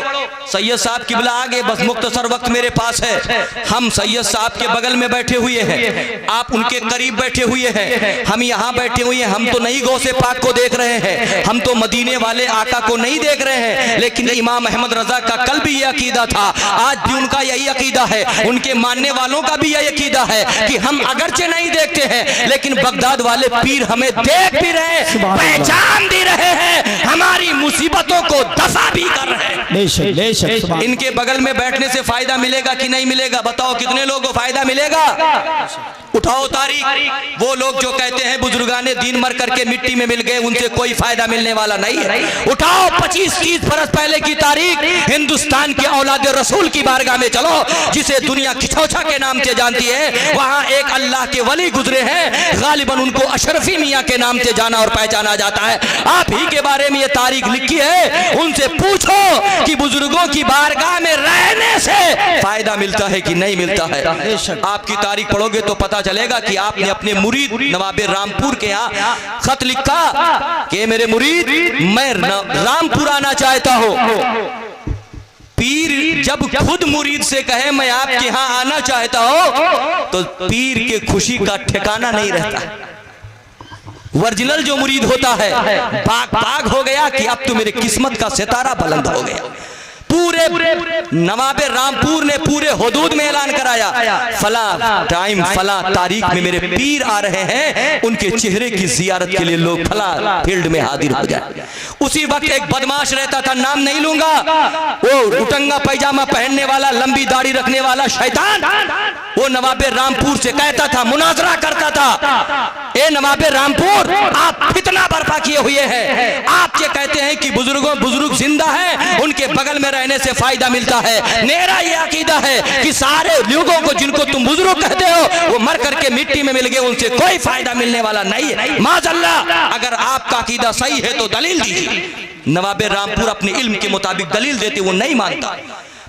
सैयद साहब किबला आगे, बस मुख्तसर वक्त मेरे पास है। हम सैयद साहब के बगल में बैठे हुए हैं, आप उनके करीब बैठे हुए हैं, हम यहाँ बैठे हुए हैं। हम तो नहीं गौसे पाक को देख रहे हैं, हम तो मदीने वाले आका को नहीं देख रहे हैं, लेकिन इमाम अहमद रजा का कल भी यह अकीदा था, आज भी उनका यही अकीदा है, उनके मानने वालों का भी यही अकीदा है कि हम अगरचे नहीं देखते हैं, लेकिन बगदाद वाले पीर हमें देख भी रहे हैं, पहचान भी रहे हैं, हमारी मुसीबतों को दफा भी कर रहे हैं। इनके बगल में बैठने से फायदा मिलेगा कि नहीं मिलेगा? बताओ कितने लोगों को फायदा मिलेगा? उठाओ तारीख। वो लोग जो कहते हैं बुजुर्गाने दीन मर करके मिट्टी में मिल गए, उनसे कोई फायदा मिलने वाला नहीं है। उठाओ 25-30 बरस पहले की तारीख, हिंदुस्तान के औलाद रसूल की बारगाह में चलो, जिसे दुनिया खिचौछा के नाम से जानती है। वहां एक अल्लाह के वली गुजरे हैं, गालिबन उनको अशरफी मियाँ के नाम से जाना और पहचाना जाता है। आप ही के बारे में ये तारीख लिखी है, उनसे पूछो कि बुजुर्गों की बारगाह में रहने से फायदा मिलता है कि नहीं मिलता है। आपकी तारीख पढ़ोगे तो पता चलेगा कि आपने अपने मुरीद नवाबे रामपुर के यहाँ खत लिखा कि मेरे मुरीद, मैं रामपुर आना चाहता हूँ। पीर जब खुद मुरीद से कहे मैं आपके यहाँ आना चाहता हूँ तो पीर के खुशी का ठिकाना नहीं रहता। ओरिजिनल जो मुरीद होता है बाग बाग हो गया कि अब तो मेरे किस्मत का सितारा बुलंद हो गया। पूरे नवाबे रामपुर ने पूरे हुदूद में ऐलान कराया, फला टाइम फला तारीख में मेरे पीर आ रहे हैं, उनके चेहरे की जियारत के लिए लोग फला फील्ड में हाजिर हो जाए। उसी वक्त एक बदमाश रहता था, नाम नहीं लूंगा, वो उटंगा पैजामा पहनने वाला, लंबी दाढ़ी रखने वाला शैतान, वो नवाबे रामपुर से कहता था, मुनाजरा करता था, ए नवाबे रामपुर आप फितना बर्पा किए हुए हैं, आप ये कहते हैं कि बुजुर्ग जिंदा है, उनके बगल में रहने से फायदा मिलता है। मेरा ये अकीदा है कि सारे लोगों को जिनको तुम बुजुर्ग कहते हो वो मर करके मिट्टी में मिल गए, उनसे कोई फायदा मिलने वाला नहीं है। माज़अल्लाह, अगर आपका अकीदा सही है तो दलील दीजिए। नवाबे रामपुर अपने इल्म के मुताबिक दलील देते, वो नहीं मानता।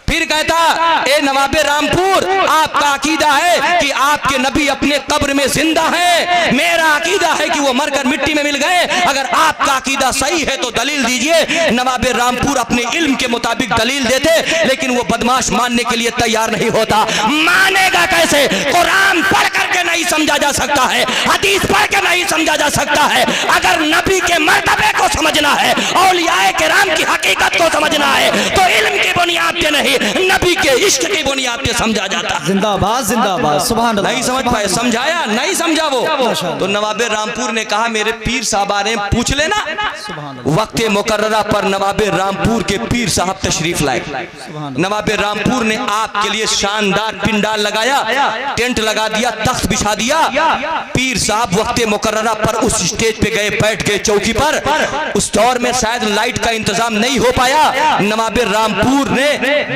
फिर कहता, ए नवाबे रामपुर आपका अकीदा है कि आपके नबी अपने कब्र में जिंदा है, मेरा अकीदा है कि वो मरकर मिट्टी में मिल गए, अगर आपका अकीदा सही है तो दलील दीजिए। नवाबे रामपुर अपने इल्म के मुताबिक दलील देते, लेकिन वो बदमाश मानने के लिए तैयार नहीं होता। मानेगा कैसे? कुरान पढ़ करके नहीं समझा जा सकता है, हदीस पढ़ के नहीं समझा जा सकता है। अगर नबी के मर्तबे को समझना है, औलियाए किराम की हकीकत को समझना है, तो इल्म की बुनियाद पे नहीं, नबी के इश्क की बुनियाद पे समझा जाता।
जिंदाबाद जिंदाबाद, सुभान अल्लाह।
नहीं समझ पाए, समझाया नहीं समझा वो, तो नवाबे रामपुर ने कहा मेरे पीर साहब आ रहे हैं, पूछ लेना। वक्त मुकर्ररा पर नवाबे रामपुर के पीर साहब तशरीफ लाए। नवाबे रामपुर ने आपके लिए शानदार पिंडाल लगाया, टेंट लगा दिया, तख्त बिछा दिया। पीर साहब वक्त मुकर्ररा पर उस स्टेज पे गए, बैठ गए चौकी पर। उस दौर में शायद लाइट का इंतजाम नहीं हो पाया। नवाबे रामपुर ने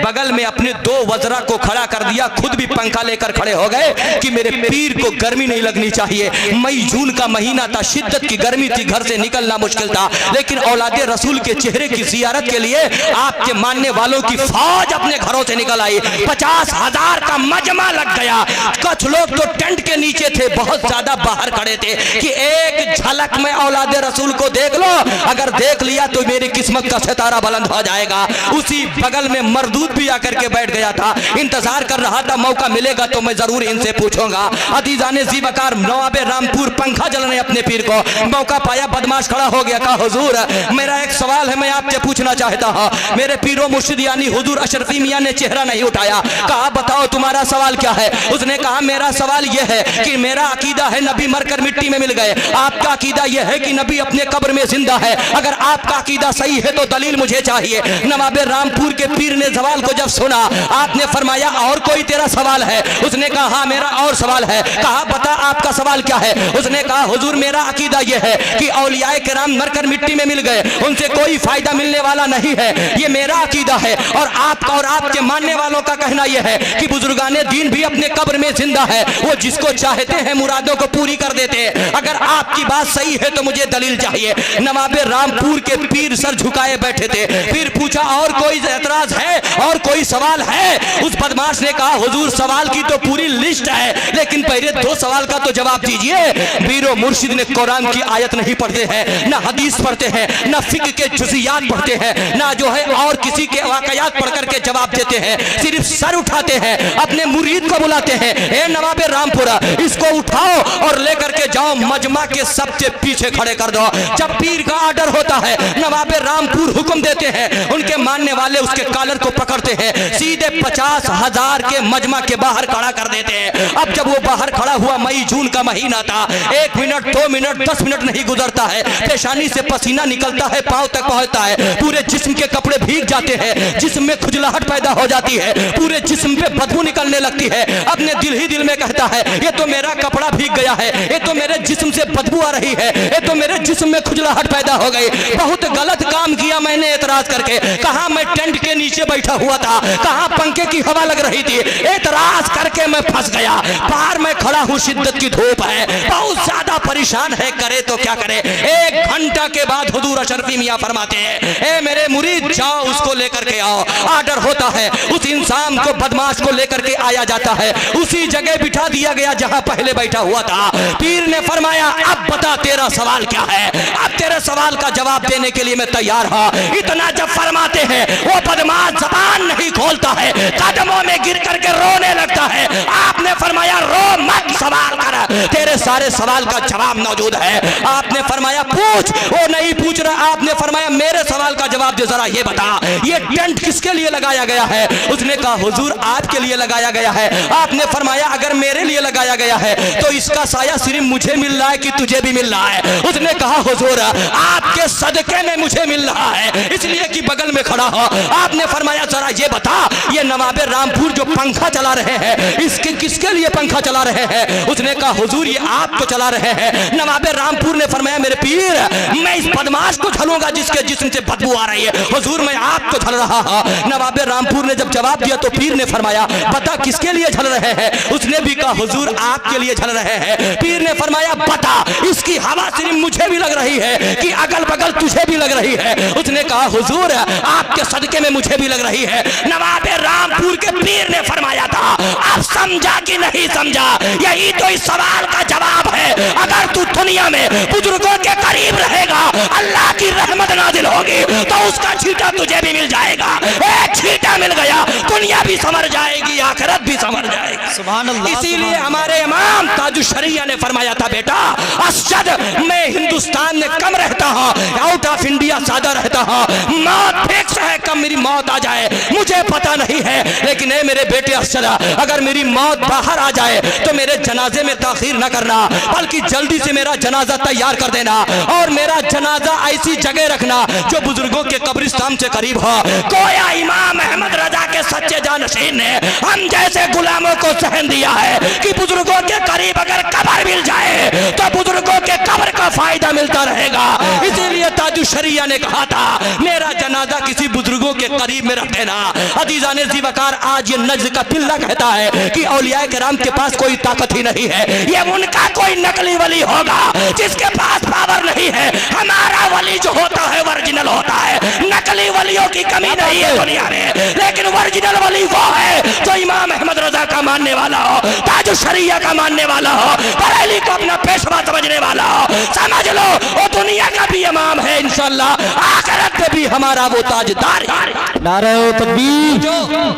बगल में अपने दो वज़रा को खड़ा कर दिया, खुद भी पंखा लेकर खड़े हो गए कि मेरे पीर को गर्मी नहीं लगनी चाहिए। मई जून का महीना था, शिद्दत की गर्मी थी, घर से निकलना मुश्किल था, लेकिन औलादे रसूल के चेहरे की जियारत के लिए आपके मानने वालों की फौज अपने घरों से निकल आई। 50,000 का मजमा लग गया। कुछ लोग तो टेंट के नीचे थे, बहुत ज्यादा बाहर खड़े थे कि एक झलक में औलादे रसूल को देख लो, अगर देख लिया तो मेरी किस्मत का सितारा बुलंद हो जाएगा। उसी बगल में मरदूद भी आकर के बैठ गया था, इंतजार कर रहा था, मौका मिलेगा तो मैं जरूर इनसे पूछूंगा। अदीजाने ज़ीवकार नवाबे रामपुर पंखा जलने अपने पीर को मौका पाया, बदमाश खड़ा हो गया, कहा हुजूर मेरा एक सवाल है, मैं आपसे पूछना चाहता हूं। मेरे पीरो मुर्शिद यानी हुजूर अशरफी मियां ने चेहरा नहीं उठाया, कहा बताओ तुम्हारा सवाल क्या है। उसने कहा मेरा सवाल यह है कि मेरा अकीदा है नबी मरकर मिट्टी में मिल गए, आपका अकीदा यह है कि नबी अपने कब्र में जिंदा है, अगर आपका अकीदा सही है तो दलील मुझे चाहिए। नवाबे रामपुर के पीर ने सवाल को जब सुना, आपने फरमाया और कोई तेरा सवाल है? उसने कहा हाँ मेरा और सवाल है। कहा बता आपका सवाल क्या है? उसने कहा हुजूर मेरा अकीदा यह है कि औलियाए किराम मरकर मिट्टी में मिल गए, उनसे कोई फायदा मिलने वाला नहीं है, ये मेरा अकीदा है। और आपका और आपके मानने वालों का कहना यह है कि बुजुर्गाने दीन भी अपने कब्र में जिंदा है, वो जिसको चाहते हैं मुरादों को पूरी कर देते हैं। अगर आपकी बात सही है तो मुझे दलील चाहिए। नवाबे रामपुर के पीर सर झुकाए बैठे थे। फिर पूछा और कोई एतराज है, और कोई सवाल है? उस बदमाश ने कहा हुजूर सवाल की तो पूरी लिस्ट है, लेकिन पहले दो सवाल का तो जवाब दीजिए। पीरो मुर्शिद ने कुरान की आयत नहीं पढ़ते हैं, ना हदीस पढ़ते हैं, ना फिक्र के जुज़ियात पढ़ते हैं, ना जो है और किसी के वाक़यात पढ़ करके जवाब देते हैं, सिर्फ सर उठाते हैं, अपने मुरीद को बुलाते हैं, ए नवाबे रामपुरा इसको उठाओ और लेकर के जाओ मजमा के सबसे पीछे खड़े कर दो। जब पीर का आर्डर होता है नवाबे रामपुर हुक्म देते हैं, उनके मानने वाले उसके कॉलर को पकड़ते हैं, सीधे 50,000 के मजमा के बाहर खड़ा कर देते हैं। अब जब वो बाहर खड़ा हुआ, मई जून का महीना था, 1 मिनट 2 मिनट 10 मिनट नहीं गुजरता है, पेशानी से पसीना निकलता है, पांव तक पहुंचता है, पूरे जिस्म के कपड़े भीग जाते हैं, जिस्म में खुजलाहट पैदा हो जाती है, पूरे जिस्म पे बदबू निकलने लगती है। अपने दिल ही दिल में कहता है ये तो मेरा कपड़ा भीग गया है, ये तो मेरे जिस्म से बदबू आ रही है, ये तो मेरे जिस्म में खुजलाहट पैदा हो गई, बहुत गलत काम किया मैंने एतराज करके। कहा मैं टेंट के नीचे बैठा हुआ था, कहा पंखे की हवा लग रही थी, एतराज करके मैं फंस गया, बाहर में खड़ा हूँ, शिद्दत की धूप है, बहुत ज्यादा परेशान है, करे तो क्या करे। 1 घंटा के बाद हुजूर अशरफी मियां फरमाते हैं ए मेरे मुरीद जाओ उसको लेकर के आओ। आर्डर होता है, उस इंसान को बदमाश को लेकर के आया जाता है, उसी जगह बिठा दिया गया जहां पहले बैठा हुआ था। पीर ने फरमाया अब बता तेरा सवाल क्या है, अब तेरे सवाल का जवाब देने के लिए मैं तैयार हूं। इतना जब फरमाते हैं वो बदमाश जबान नहीं खोलता है, कदमों में गिर करके रोने लगता है। आपने फरमाया रो मत, सवाल कर। तेरे सारे सवाल का जवाब मौजूद है। आपने फरमाया पूछ, वो नहीं पूछ रहा, आपने फरमाया मेरे सवाल का जवाब दे, जरा ये बता ये टेंट किसके लिए लगाया गया है? उसने कहा हुजूर आपके लिए लगाया गया है। आपने फरमाया अगर मेरे लिए लगाया गया है तो इसका साया सिर्फ मुझे मिल रहा है कि तुझे भी मिल रहा है? उसने कहा हुजूर आपके सदके में मुझे मिल रहा है, इसलिए कि बगल में खड़ा हो। आपने फरमाया जरा ये बता ये नवाबे रामपुर जो पंखा चला रहे हैं इसके किसके लिए पंखा चला रहे हैं? उसने कहा हुजूर ये आप तो चला रहे हैं। नवाबे रामपुर ने फरमाया मेरे पीर मैं इस बदमाश को झलूंगा जिसके जिस्म से बदबू आ रही है, हुजूर मैं आपको झल रहा हूं। नवाबे रामपुर ने जब जवाब दिया तो पीर ने फरमाया बता किसके लिए झल रहे हैं? उसने भी कहा हुजूर आपके लिए झल रहे हैं। पीर ने फरमाया बता इसकी हवा सिर्फ मुझे भी लग रही है कि अगल बगल तुझे भी लग रही है? उसने कहा हुजूर आपके सदके में मुझे भी लग रही है। नवाबे रामपुर के पीर ने फरमाया था आप समझा कि नहीं समझा? यही तो इस सवाल का जवाब है। अगर तू दुनिया में बुजुर्गों के करीब रहेगा अल्लाह की रहमत नाजिल होगी तो उसका छींटा तुझे भी मिल जाएगा। एक छींटा मिल गया दुनिया भी संवर जाएगी आखिरत भी संवर जाएगी।
सुभान अल्लाह।
इसीलिए हमारे इमाम ताजुशरिया ने फरमाया था बेटा असद मैं हिंदुस्तान में कम रहता हूँ, आउट ऑफ इंडिया ज्यादा रहता हूँ, मौत फिक्स है कब मेरी मौत आ जाए मुझे पता नहीं है, लेकिन ए मेरे बेटे असद अगर मेरी मौत बाहर आ जाए तो मेरे जनाजे में ताखीर न करना बल्कि जल्दी से मेरा जनाजा तैयार कर देना और मेरा जनाजा ऐसी जगह रखना जो बुजुर्गों के कब्रिस्तान से करीब हो। गोया इमाम अहमद रजा के सच्चे जानशीन ने हम जैसे गुलामों को सहन दिया है कि बुजुर्गों के करीब अगर कब्र मिल जाए तो बुजुर्गों के कब्र का फायदा मिलता रहेगा। इसीलिए ताजुशरिया ने कहा था मेरा जनाजा किसी बुजुर्गों के करीब में रख देना। अजीजाने ज़ीवकार आज ये नज्द का पिल्ला कहता है कि औलिया किराम के पास कोई ताकत ही नहीं है, ये उनका कोई नकली वली होगा जिसके पास पावर नहीं है। हमारा वली जो होता है ओरिजिनल होता है, नकली वलियों की कमी नहीं है दुनिया में, लेकिन ओरिजिनल वली वो है जो इमाम अहमद रजा का मानने वाला हो, ताजुशरिया का मानने वाला हो, बरेली को अपना पेशवा समझने वाला हो। समझ लो वो दुनिया का भी इमाम है, इंशाअल्लाह आखिरत में भी हमारा वो ताजदार है।
नारे तकबीर,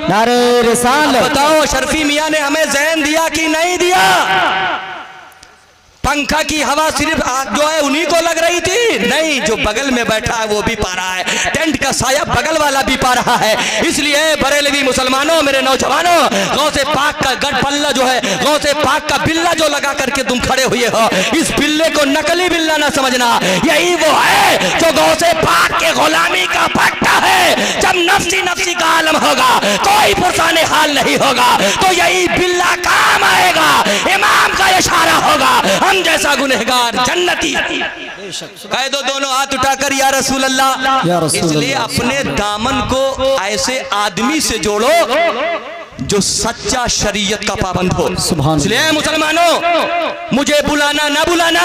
नारे रिसालत।
बताओ शर्फी मियाँ ने हमें ज़हन दिया कि नहीं दिया? पंखा की हवा सिर्फ जो है उन्हीं को लग रही थी? नहीं, जो बगल में बैठा है वो भी पा रहा है, टेंट का साया बगल वाला भी पा रहा है। इसलिए बरेलवी मुसलमानों मेरे नौजवानों गौसे पाक का गढ़ पल्ला जो है गौसे पाक का बिल्ला जो लगा करके तुम खड़े हुए हो इस बिल्ले को नकली बिल्ला ना समझना, यही वो है जो गौसे पाक के गुलामी का पट्टा है। जब नफ्सी नफ्सी का आलम होगा कोई पुरसाने हाल नहीं होगा तो यही बिल्ला काम आएगा, इमाम का इशारा होगा हम जैसा गुनहगार जन्नती। कह दो दोनों हाथ उठाकर या रसूल अल्लाह। इसलिए अपने दामन को ऐसे आदमी से जोड़ो जो सच्चा शरीयत का पाबंद हो। इसलिए मुसलमानों मुझे बुलाना ना बुलाना,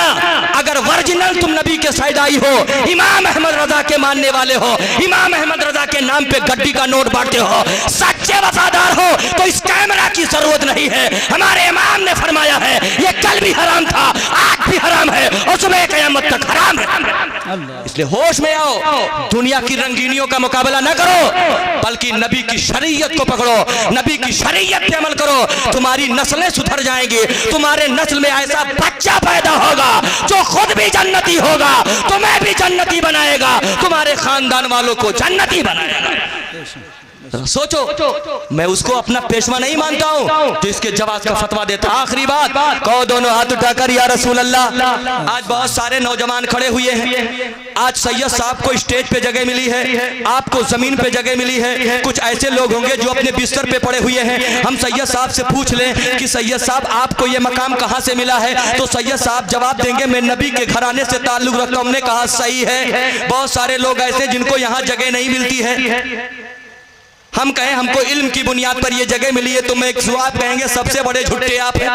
अगर ओरिजिनल तुम नबी के साइड आई हो, इमाम अहमद रजा के मानने वाले हो, इमाम अहमद रजा के नाम पे गड्डी का नोट बांटते हो, सच्चे वफादार हो तो इस कैमरा की जरूरत नहीं है। हमारे इमाम ने फरमाया है ये कल भी हराम था आज भी हराम है और सुबह क़यामत तक हराम है। इसलिए होश में आओ, दुनिया की रंगीनियों का मुकाबला न करो बल्कि नबी की शरीयत को पकड़ो, नबी की शरीयत पे अमल करो, तुम्हारी नस्लें सुधर जाएंगी, तुम्हारे नस्ल में ऐसा बच्चा पैदा होगा जो खुद भी जन्नती होगा, तुम्हें भी जन्नती बनाएगा, तुम्हारे खानदान वालों को जन्नती बनाएगा। सोचो, मैं उसको अपना पेशवा नहीं मानता हूँ जो इसके जवाब का फतवा देता। आखिरी बात कहो दोनों हाथ उठाकर या रसूल अल्लाह। आज बहुत सारे नौजवान खड़े हुए हैं, आज सैयद साहब को स्टेज पे जगह मिली है, आपको जमीन पे जगह मिली है, कुछ ऐसे लोग होंगे जो अपने बिस्तर पे पड़े हुए हैं। हम सैयद साहब से पूछ लें कि सैयद साहब आपको ये मकाम कहाँ से मिला है, तो सैयद साहब जवाब देंगे मैं नबी के घराने से ताल्लुक रखता हूँ। हमने कहा सही है, बहुत सारे लोग ऐसे जिनको यहाँ जगह नहीं मिलती है, हम कहें हमको इल्म की बुनियाद पर ये जगह मिली है तो मैं एक जवाब कहेंगे सबसे बड़े झूठे आप हैं।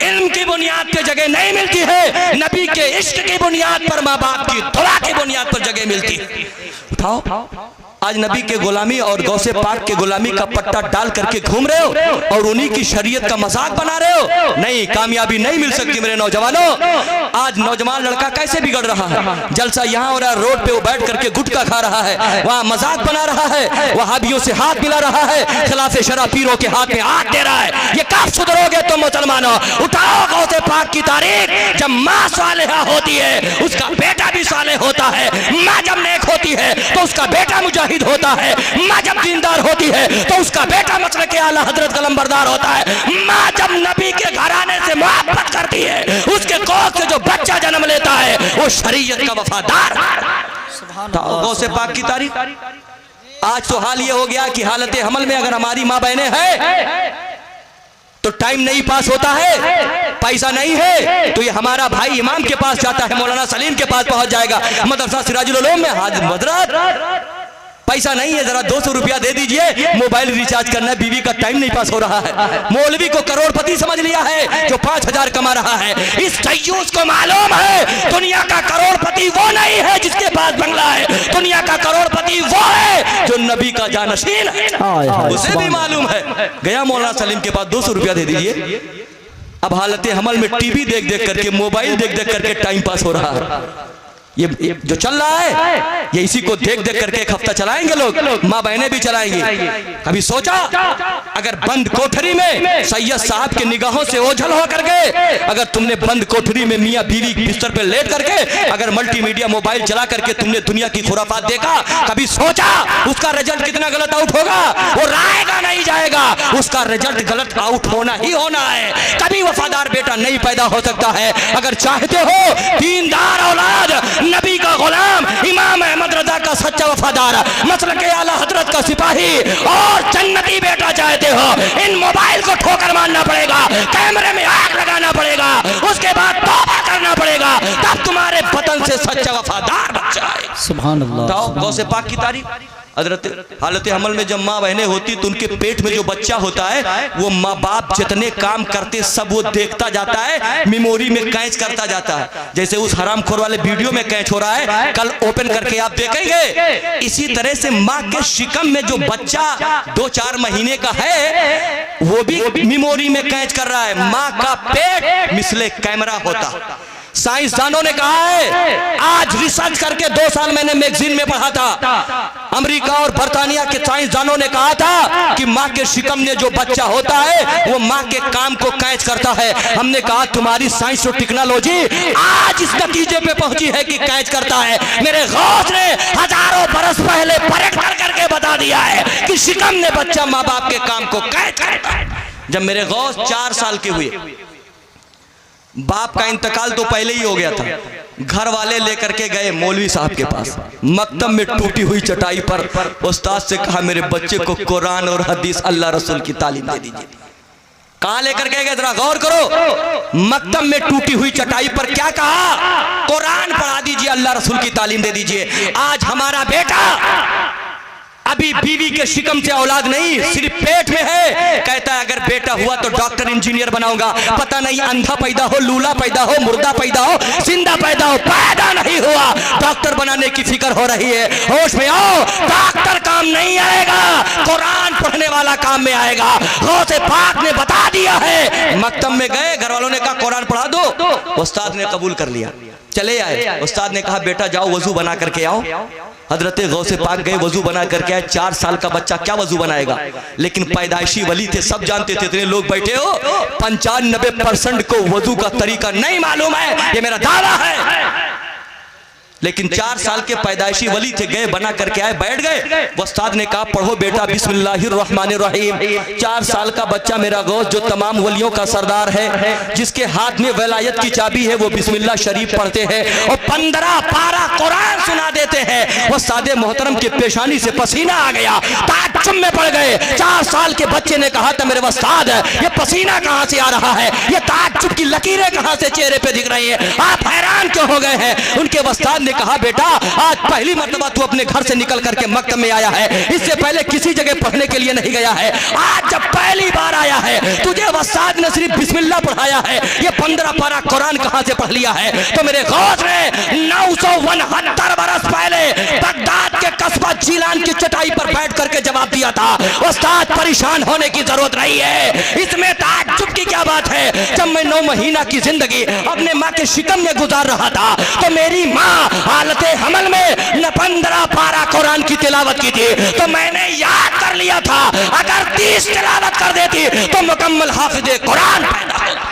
इल्म की बुनियाद पे जगह नहीं मिलती है, नबी के इश्क की बुनियाद पर, माँ बाप की दुआ की बुनियाद पर जगह मिलती है। उठाओ आज नबी के गुलामी और गौसे पाक के गुलामी का पट्टा डाल करके घूम रहे हो और उन्हीं की शरीयत का मजाक बना रहे हो। नहीं, कामयाबी नहीं मिल सकती मेरे नौजवानों। आज नौजवान लड़का कैसे बिगड़ रहा है, जलसा यहाँ हो रहा है, रोड पे वो बैठ करके गुटखा खा रहा है, वहाँ मजाक बना रहा है, वहाबियों से हाथ मिला रहा है, खिलाफे शरा पीरों के हाथ में हाथ दे रहा है। ये कब सुधरोगे तुम मुसलमानों? उठाओ गौसे पाक की तारीख। जब माँ सालेहा होती है उसका बेटा भी सालेह होता है। माँ जब नेक होती है तो उसका बेटा मुजाहिद होता है। माँ जब दीनदार होती है तो उसका बेटा मसलक आला हजरत कलमबरदार होता है। माँ जब नबी के घराने से मोहब्बत करती है उसके गोद से जो बच्चा जन्म लेता है वो शरीयत का वफादार। गौसे पाक की तारीफ। आज तो हाल ये हो गया कि हालत हमल में अगर हमारी माँ बहनें हैं तो टाइम नहीं पास होता है, पैसा नहीं है तो ये हमारा भाई इमाम के पास जाता है, मौलाना सलीम के पास पहुंच जाएगा, मदरसा सिराजुल उलूम में हाजिर हजरत पैसा नहीं है, जरा 200 रुपया दे दीजिए, मोबाइल रिचार्ज करना है, बीवी का टाइम नहीं पास हो रहा है। मौलवी को करोड़पति समझ लिया है जो 5000 कमा रहा है। इस दय्यूस को मालूम है दुनिया का करोड़पति वो नहीं है जिसके पास बंगला है, दुनिया का करोड़पति वो है जो नबी का जानशीन है। उसे भी मालूम है। गया मौलाना सलीम के पास 200 रुपया दे दीजिए। अब हालत हमल में टीवी देख देख करके, मोबाइल देख देख करके टाइम पास हो रहा है। ये जो चल रहा है ये इसी को देख देख करके एक हफ्ता चलाएंगे लोग, माँ बहनें भी चलाएंगी। कभी सोचा अगर बंद कोठरी में सैयद साहब के निगाहों से ओझल हो करके, अगर तुमने बंद कोठरी में मियाँ बीवी बिस्तर पे लेट करके अगर मल्टीमीडिया मोबाइल चला करके तुमने दुनिया की खुराफात देखा, कभी सोचा उसका रिजल्ट कितना गलत आउट होगा? वो रायगा नहीं जाएगा, उसका रिजल्ट गलत आउट होना ही होना है। कभी वफादार बेटा नहीं पैदा हो सकता है। अगर चाहते हो दीनदार औलाद, नबी का गुलाम, इमाम अहमद रजा का सच्चा वफादार, मसलक आला हजरत का सिपाही और जन्नती बेटा चाहते हो, इन मोबाइल को ठोकर मारना पड़ेगा, कैमरे में आग लगाना पड़ेगा, उसके बाद तौबा करना पड़ेगा, तब तुम्हारे वतन से सच्चा वफादार बच्चा आए।
सुभान अल्लाह।
गौसे पाक की तारीफ। हजरत हालत हमल में जब माँ बहनें होती तो उनके पेट में जो बच्चा होता है वो माँ बाप जितने काम करते सब वो देखता जाता है, मेमोरी में कैच करता जाता है। जैसे उस हरामखोर वाले वीडियो में कैच हो रहा है, कल ओपन करके आप देखेंगे। इसी तरह से माँ के शिकम में जो बच्चा 2-4 महीने का है वो भी मेमोरी में कैच कर रहा है। माँ का पेट मिसले कैमरा होता। साइंसदानों ने कहा है, आज रिसर्च करके 2 साल मैंने मैगजीन में पढ़ा था, अमेरिका और बर्तानिया के साइंसदानों ने कहा था कि माँ के शिकम में जो बच्चा होता है वो माँ के काम को कैच करता है। हमने कहा तुम्हारी साइंस और टेक्नोलॉजी आज इस नतीजे पे पहुंची है कि कैच करता है। मेरे गौस ने हजारों बरस पहले पलट कर करके बता दिया है कि शिकम में बच्चा माँ बाप के काम को कैच करता है। जब मेरे गौस 4 साल के हुए, बाप का इंतकाल तो पहले ही हो गया था, घर वाले लेकर के गए मौलवी साहब के पास। मकतब में टूटी हुई चटाई पर उस्ताद से कहा मेरे बच्चे को कुरान और हदीस अल्लाह रसूल की तालीम दे दीजिए। कहां लेकर के गए जरा गौर करो। मकतब में टूटी हुई चटाई पर क्या कहा? कुरान पढ़ा दीजिए, अल्लाह रसूल की तालीम दे दीजिए। आज हमारा बेटा अभी बीवी के शिकम से औलाद नहीं, सिर्फ पेट में है, कहता है अगर बेटा हुआ तो डॉक्टर इंजीनियर बनाऊंगा। पता नहीं अंधा पैदा हो, लूला पैदा हो, मुर्दा पैदा हो, जिंदा पैदा हो, पैदा नहीं हुआ, डॉक्टर बनाने की फिक्र हो रही है। होश में आओ, डॉक्टर काम नहीं आएगा, कुरान पढ़ने वाला काम में आएगा। गौसे पाक ने बता दिया है। मकतब में गए, घर वालों ने कहा कुरान पढ़ा दो, उस्ताद ने कबूल कर लिया। चले आए, उस्ताद ने कहा बेटा जाओ वजू बना करके आओ। हजरत गौसे पाक गए, वजू बना करके आए। 4 साल का बच्चा क्या वजू बनाएगा? लेकिन पैदाइशी वली थे, सब जानते थे। इतने लोग बैठे हो, 95% को वजू का तरीका नहीं मालूम है, ये मेरा दावा है। लेकिन 4 साल के पैदाइशी वली थे, गए बना करके आए, बैठ गए। उस्ताद ने कहा पढ़ो बेटा बिस्मिल्लाहिर्रहमानिर्रहीम। 4 साल का बच्चा मेरा गौस जो तमाम वलियों का सरदार है, जिसके हाथ में वलायत की चाबी है, वो बिस्मिल्लाह शरीफ पढ़ते हैं और 15 पारा कुरान सुना देते हैं। उस्ताद मोहतरम के पेशानी से पसीना आ गया, ताज्जुब में पड़ गए। 4 साल के बच्चे ने कहा था मेरे उस्ताद ये पसीना कहां से आ रहा है, ये ताज्जुब की लकीरें कहां कहां से चेहरे पे दिख रही है, आप हैरान क्यों हो गए हैं? उनके उस्ताद ने कहा, बेटा आज पहली मर्तबा तू अपने घर से निकल करके मक्तब में आया है, इससे पहले किसी जगह पढ़ने के लिए नहीं गया है। आज जब पहली बार आया है, तुझे उस्ताद ने सिर्फ बिस्मिल्लाह पढ़ाया है, ये 15 पारा कुरान कहां से पढ़ लिया है? तो मेरे गौस ने 969 बरस पहले बगदाद के कस्बा जीलान की चटाई पर बैठ करके जवाब दिया था। उस्ताद परेशान होने की जरूरत नहीं है, इसमें ताज्जुब की क्या बात है? जब मैं 9 महीना की जिंदगी अपने माँ के शिकम में गुजार रहा था तो मेरी माँ हालते हमल में 15 पारा कुरान की तिलावत की थी, तो मैंने याद कर लिया था अगर 30 तिलावत कर देती तो मुकम्मल हाफिज़े कुरान पैदा होगा।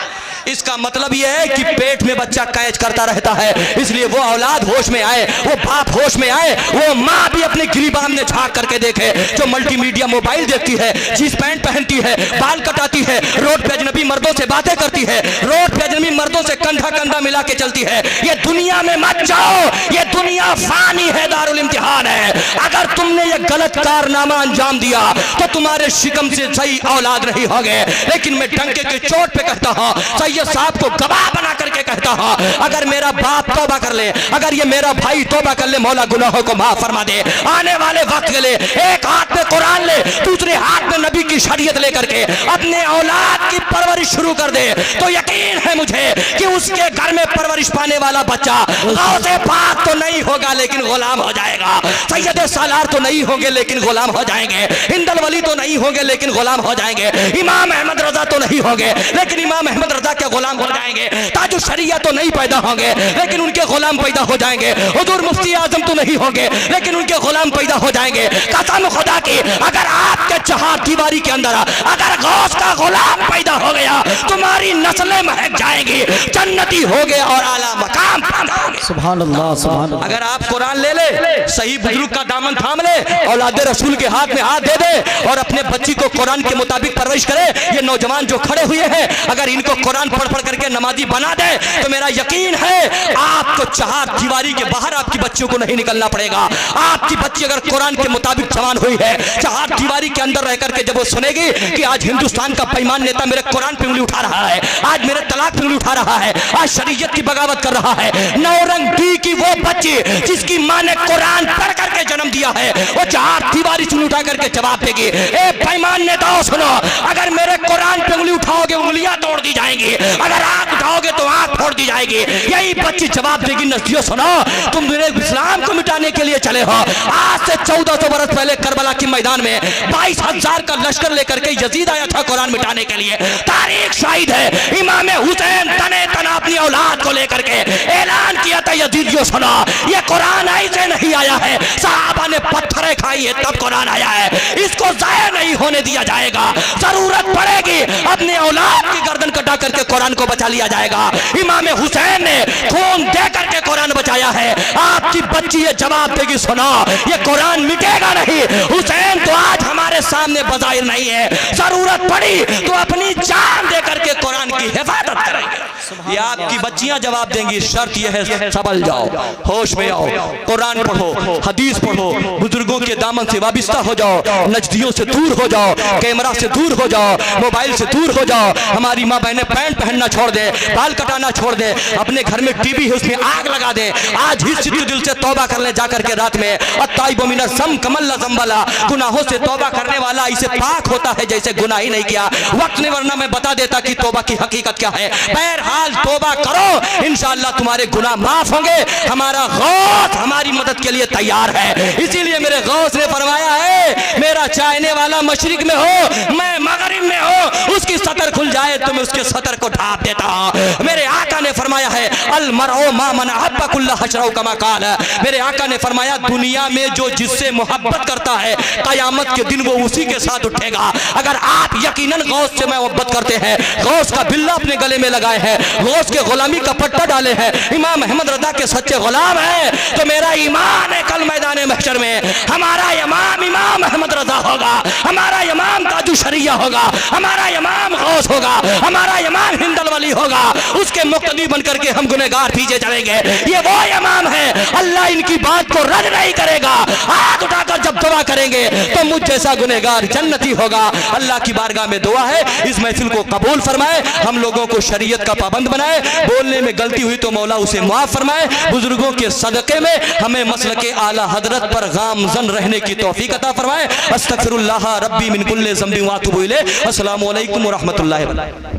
इसका मतलब यह है कि पेट में बच्चा कैच करता रहता है, इसलिए वो औलाद होश में आए, वो बाप होश में आए, वो माँ भी अपने गिरिबान में झांक करके देखे। जो मल्टीमीडिया मोबाइल देखती है, जींस पैंट पहनती है, बाल कटाती है, रोड पे अजनबी मर्दों से बातें करती है, रोड पे अजनबी मर्दों से कंधा कंधा मिला के चलती है, ये दुनिया में मत जाओ, ये दुनिया फानी है, दारुल इम्तिहान है। अगर तुमने ये गलत कारनामा अंजाम दिया तो तुम्हारे शिकम से सही औलाद नहीं होगे। लेकिन मैं डंके की चोट पे कहता हूँ, सैयद साहब को गवाह बना करके कहता हूँ, अगर मेरा बाप तौबा कर ले, अगर ये मेरा भाई तौबा कर ले, मौला गुनाहों को माफ फरमा दे। आने वाले वक्त के लिए एक हाथ में कुरान ले, दूसरे हाथ में नबी की शरीयत लेकर के अपने औलाद की परवरिश शुरू कर दे, तो यकीन है मुझे कि उसके घर में परवरिश पाने वाला बच्चा गौसे पाक तो नहीं होगा लेकिन गुलाम हो जाएगा, सैयद सालार तो नहीं होंगे लेकिन गुलाम हो जाएंगे, हिंदल वली तो नहीं होंगे लेकिन गुलाम हो जाएंगे, इमाम अहमद रजा तो नहीं होंगे लेकिन इमाम अहमद रजा के गुलाम हो जाएंगे, ताजु शरिया तो नहीं पैदा होंगे लेकिन उनके गुलाम पैदा हो जाएंगे, हुजूर मुफ्ती आजम तो नहीं होंगे लेकिन उनके गुलाम पैदा हो जाएंगे। कसम खुदा की, अगर आपके चहार दीवारी के अंदर अगर गौस का गुलाम पैदा हो गया, तुम्हारी नस्लें महक जाएंगी, जन्नती हो गए और आला मकाम पैदा होंगे।
सुभान अल्लाह, सुभान अल्लाह।
अगर आप कुरान ले ले, सही बुजुर्ग का दामन थाम ले, औलाद रसूल के हाथ में हाथ दे दे और अपने बच्ची को कुरान के मुताबिक परवरिश करे। ये नौजवान जो खड़े हुए हैं, अगर इनको कुरान पढ़ पढ़ करके नमाजी बना दे तो मेरा यकीन है आपको चहार दीवारी के बाहर आपकी बच्चियों को नहीं निकलना पड़ेगा। आपकी बच्ची अगर कुरान के मुताबिक जवान हुई है, चहार दीवारी के अंदर रह करके जब वो सुनेगी कि आज हिंदुस्तान का बेईमान नेता मेरे कुरान पे उंगली उठा रहा है, आज मेरे तलाक पे उंगली उठा रहा है, आज शरीयत की बगावत कर रहा है, नौरंग डी की वो बच्ची जिसकी माँ ने कुरान पढ़ करके जन्म दिया है, वो चहार दीवारी से उठा करके जवाब देगी, ए बेईमान नेताओं सुनो, अगर मेरे कुरान पे उंगली उठाओगे उंगलियां तोड़ दी जाएंगी, अगर आंख उठाओगे तो आंख फोड़ दी जाएगी। यही बच्ची जवाब देगी, नस्लियों सुनो, तुम मेरे इस्लाम को मिटाने के लिए चले हो। आज से 1400 बरस पहले करबला के मैदान में 22,000 का लश्कर लेकर के यजीद आया था कुरान मिटाने के लिए। तारीख शाहिद है, इमाम हुसैन तने तना अपनी औलाद को लेकर के ऐलान किया था, यजीदियों सुनो, ये कुरान ऐसे नहीं आया है, सहाबा ने पत्थरें खाई है तब कुरान आया है, इसको जाया नहीं होने दिया जाएगा, जरूरत पड़ेगी अपने औलाद की गर्दन कटा करके कुरान को बचा लिया जाएगा। इमाम हुसैन ने खून दे करके कुरान बचाया है। आपकी बच्ची ये जवाब देगी, सुनो, ये कुरान मिटेगा नहीं, हुसैन तो आज हमारे सामने बज़ाहिर नहीं है, जरूरत पड़ी तो अपनी जान दे करके कुरान की हिफाजत करेंगे। ये आपकी बच्चियां जवाब देंगी। शर्त यह है, संभल जाओ, होश में आओ, कुरान पढ़ो, हदीस पढ़ो, बुजुर्गों के दामन से वाबिस्ता हो जाओ, नजदियों से दूर हो जाओ, कैमरा से दूर हो जाओ, मोबाइल से दूर हो जाओ। हमारी माँ बहनें पैंट पहनना छोड़ दे, बाल कटाना छोड़ दे, अपने घर में टीवी है उसमें आग लगा दे। आज ही सिद्धि दिल से तौबा कर ले जाकर के रात में, अत्ताइबु मिनज़ ज़ंब कमल ज़ंबला, गुनाहों से तौबा करने वाला इसे पाक होता है जैसे गुनाह ही नहीं किया। वक्त ने, वरना मैं बता देता कि तौबा की हकीकत क्या है। बहरहाल तौबा करो, इंशाअल्लाह तुम्हारे गुनाह माफ होंगे। हमारा गौस हमारी मदद के लिए तैयार है, इसीलिए मेरे गौस ने फरमाया है, मेरा चाहने वाला मशरिक में हो, मैं मगरिब में हो, उसकी सतर खुल जाए तो मैं उसके सतर को ढांप देता हूं। मेरे आका ने फरमाया है, अल मरओ मा मन अहब्बा कुल्ला हशरऊ कमा काल। मेरे आका ने फरमाया, दुनिया में जो जिससे मोहब्बत करता है, कयामत के दिन वो उसी के साथ उठेगा। अगर आप यकीनन गौस से मोहब्बत करते हैं, गौस का बिल्ला अपने गले में लगाए हैं, गौस के गुलामी का पट्टा डाले हैं, इमाम अहमद रजा के सच्चे गुलाम हैं, तो मेरा ईमान है कल मैदान महशर में हमारा इमाम इमाम अहमद रजा होगा, हमारा इमाम ताजु शरिया होगा, हमारा इमाम गौस होगा, हमारा इमाम हिंदल वली होगा। उसके मुक्तदी बन करके हम
गुनहगार पीछे चलेंगे। ये वो इमाम है, अल्लाह इनकी बात को रद्द नहीं करेगा। हाथ उठाकर जब दुआ करेंगे तो मुझ जैसा गुनहगार जन्नती होगा। अल्लाह की बारगाह में दुआ है इस महफिल को कबूल फरमाए, हम लोगों को शरीयत का पाबंद बनाए, बोलने में गलती हुई तो मौला उसे माफ फरमाए, बुजुर्गों के सदक़े में हमें मसलके आला हजरत पर गामज़न रहने की तौफीक अता फरमाए। अस्तगफिरुल्लाह रब्बी मिन कुल्लि ज़ंबि व अतूबु इलैह। अस्सलामु अलैकुम व रहमतुल्लाहि व बरकातुहू।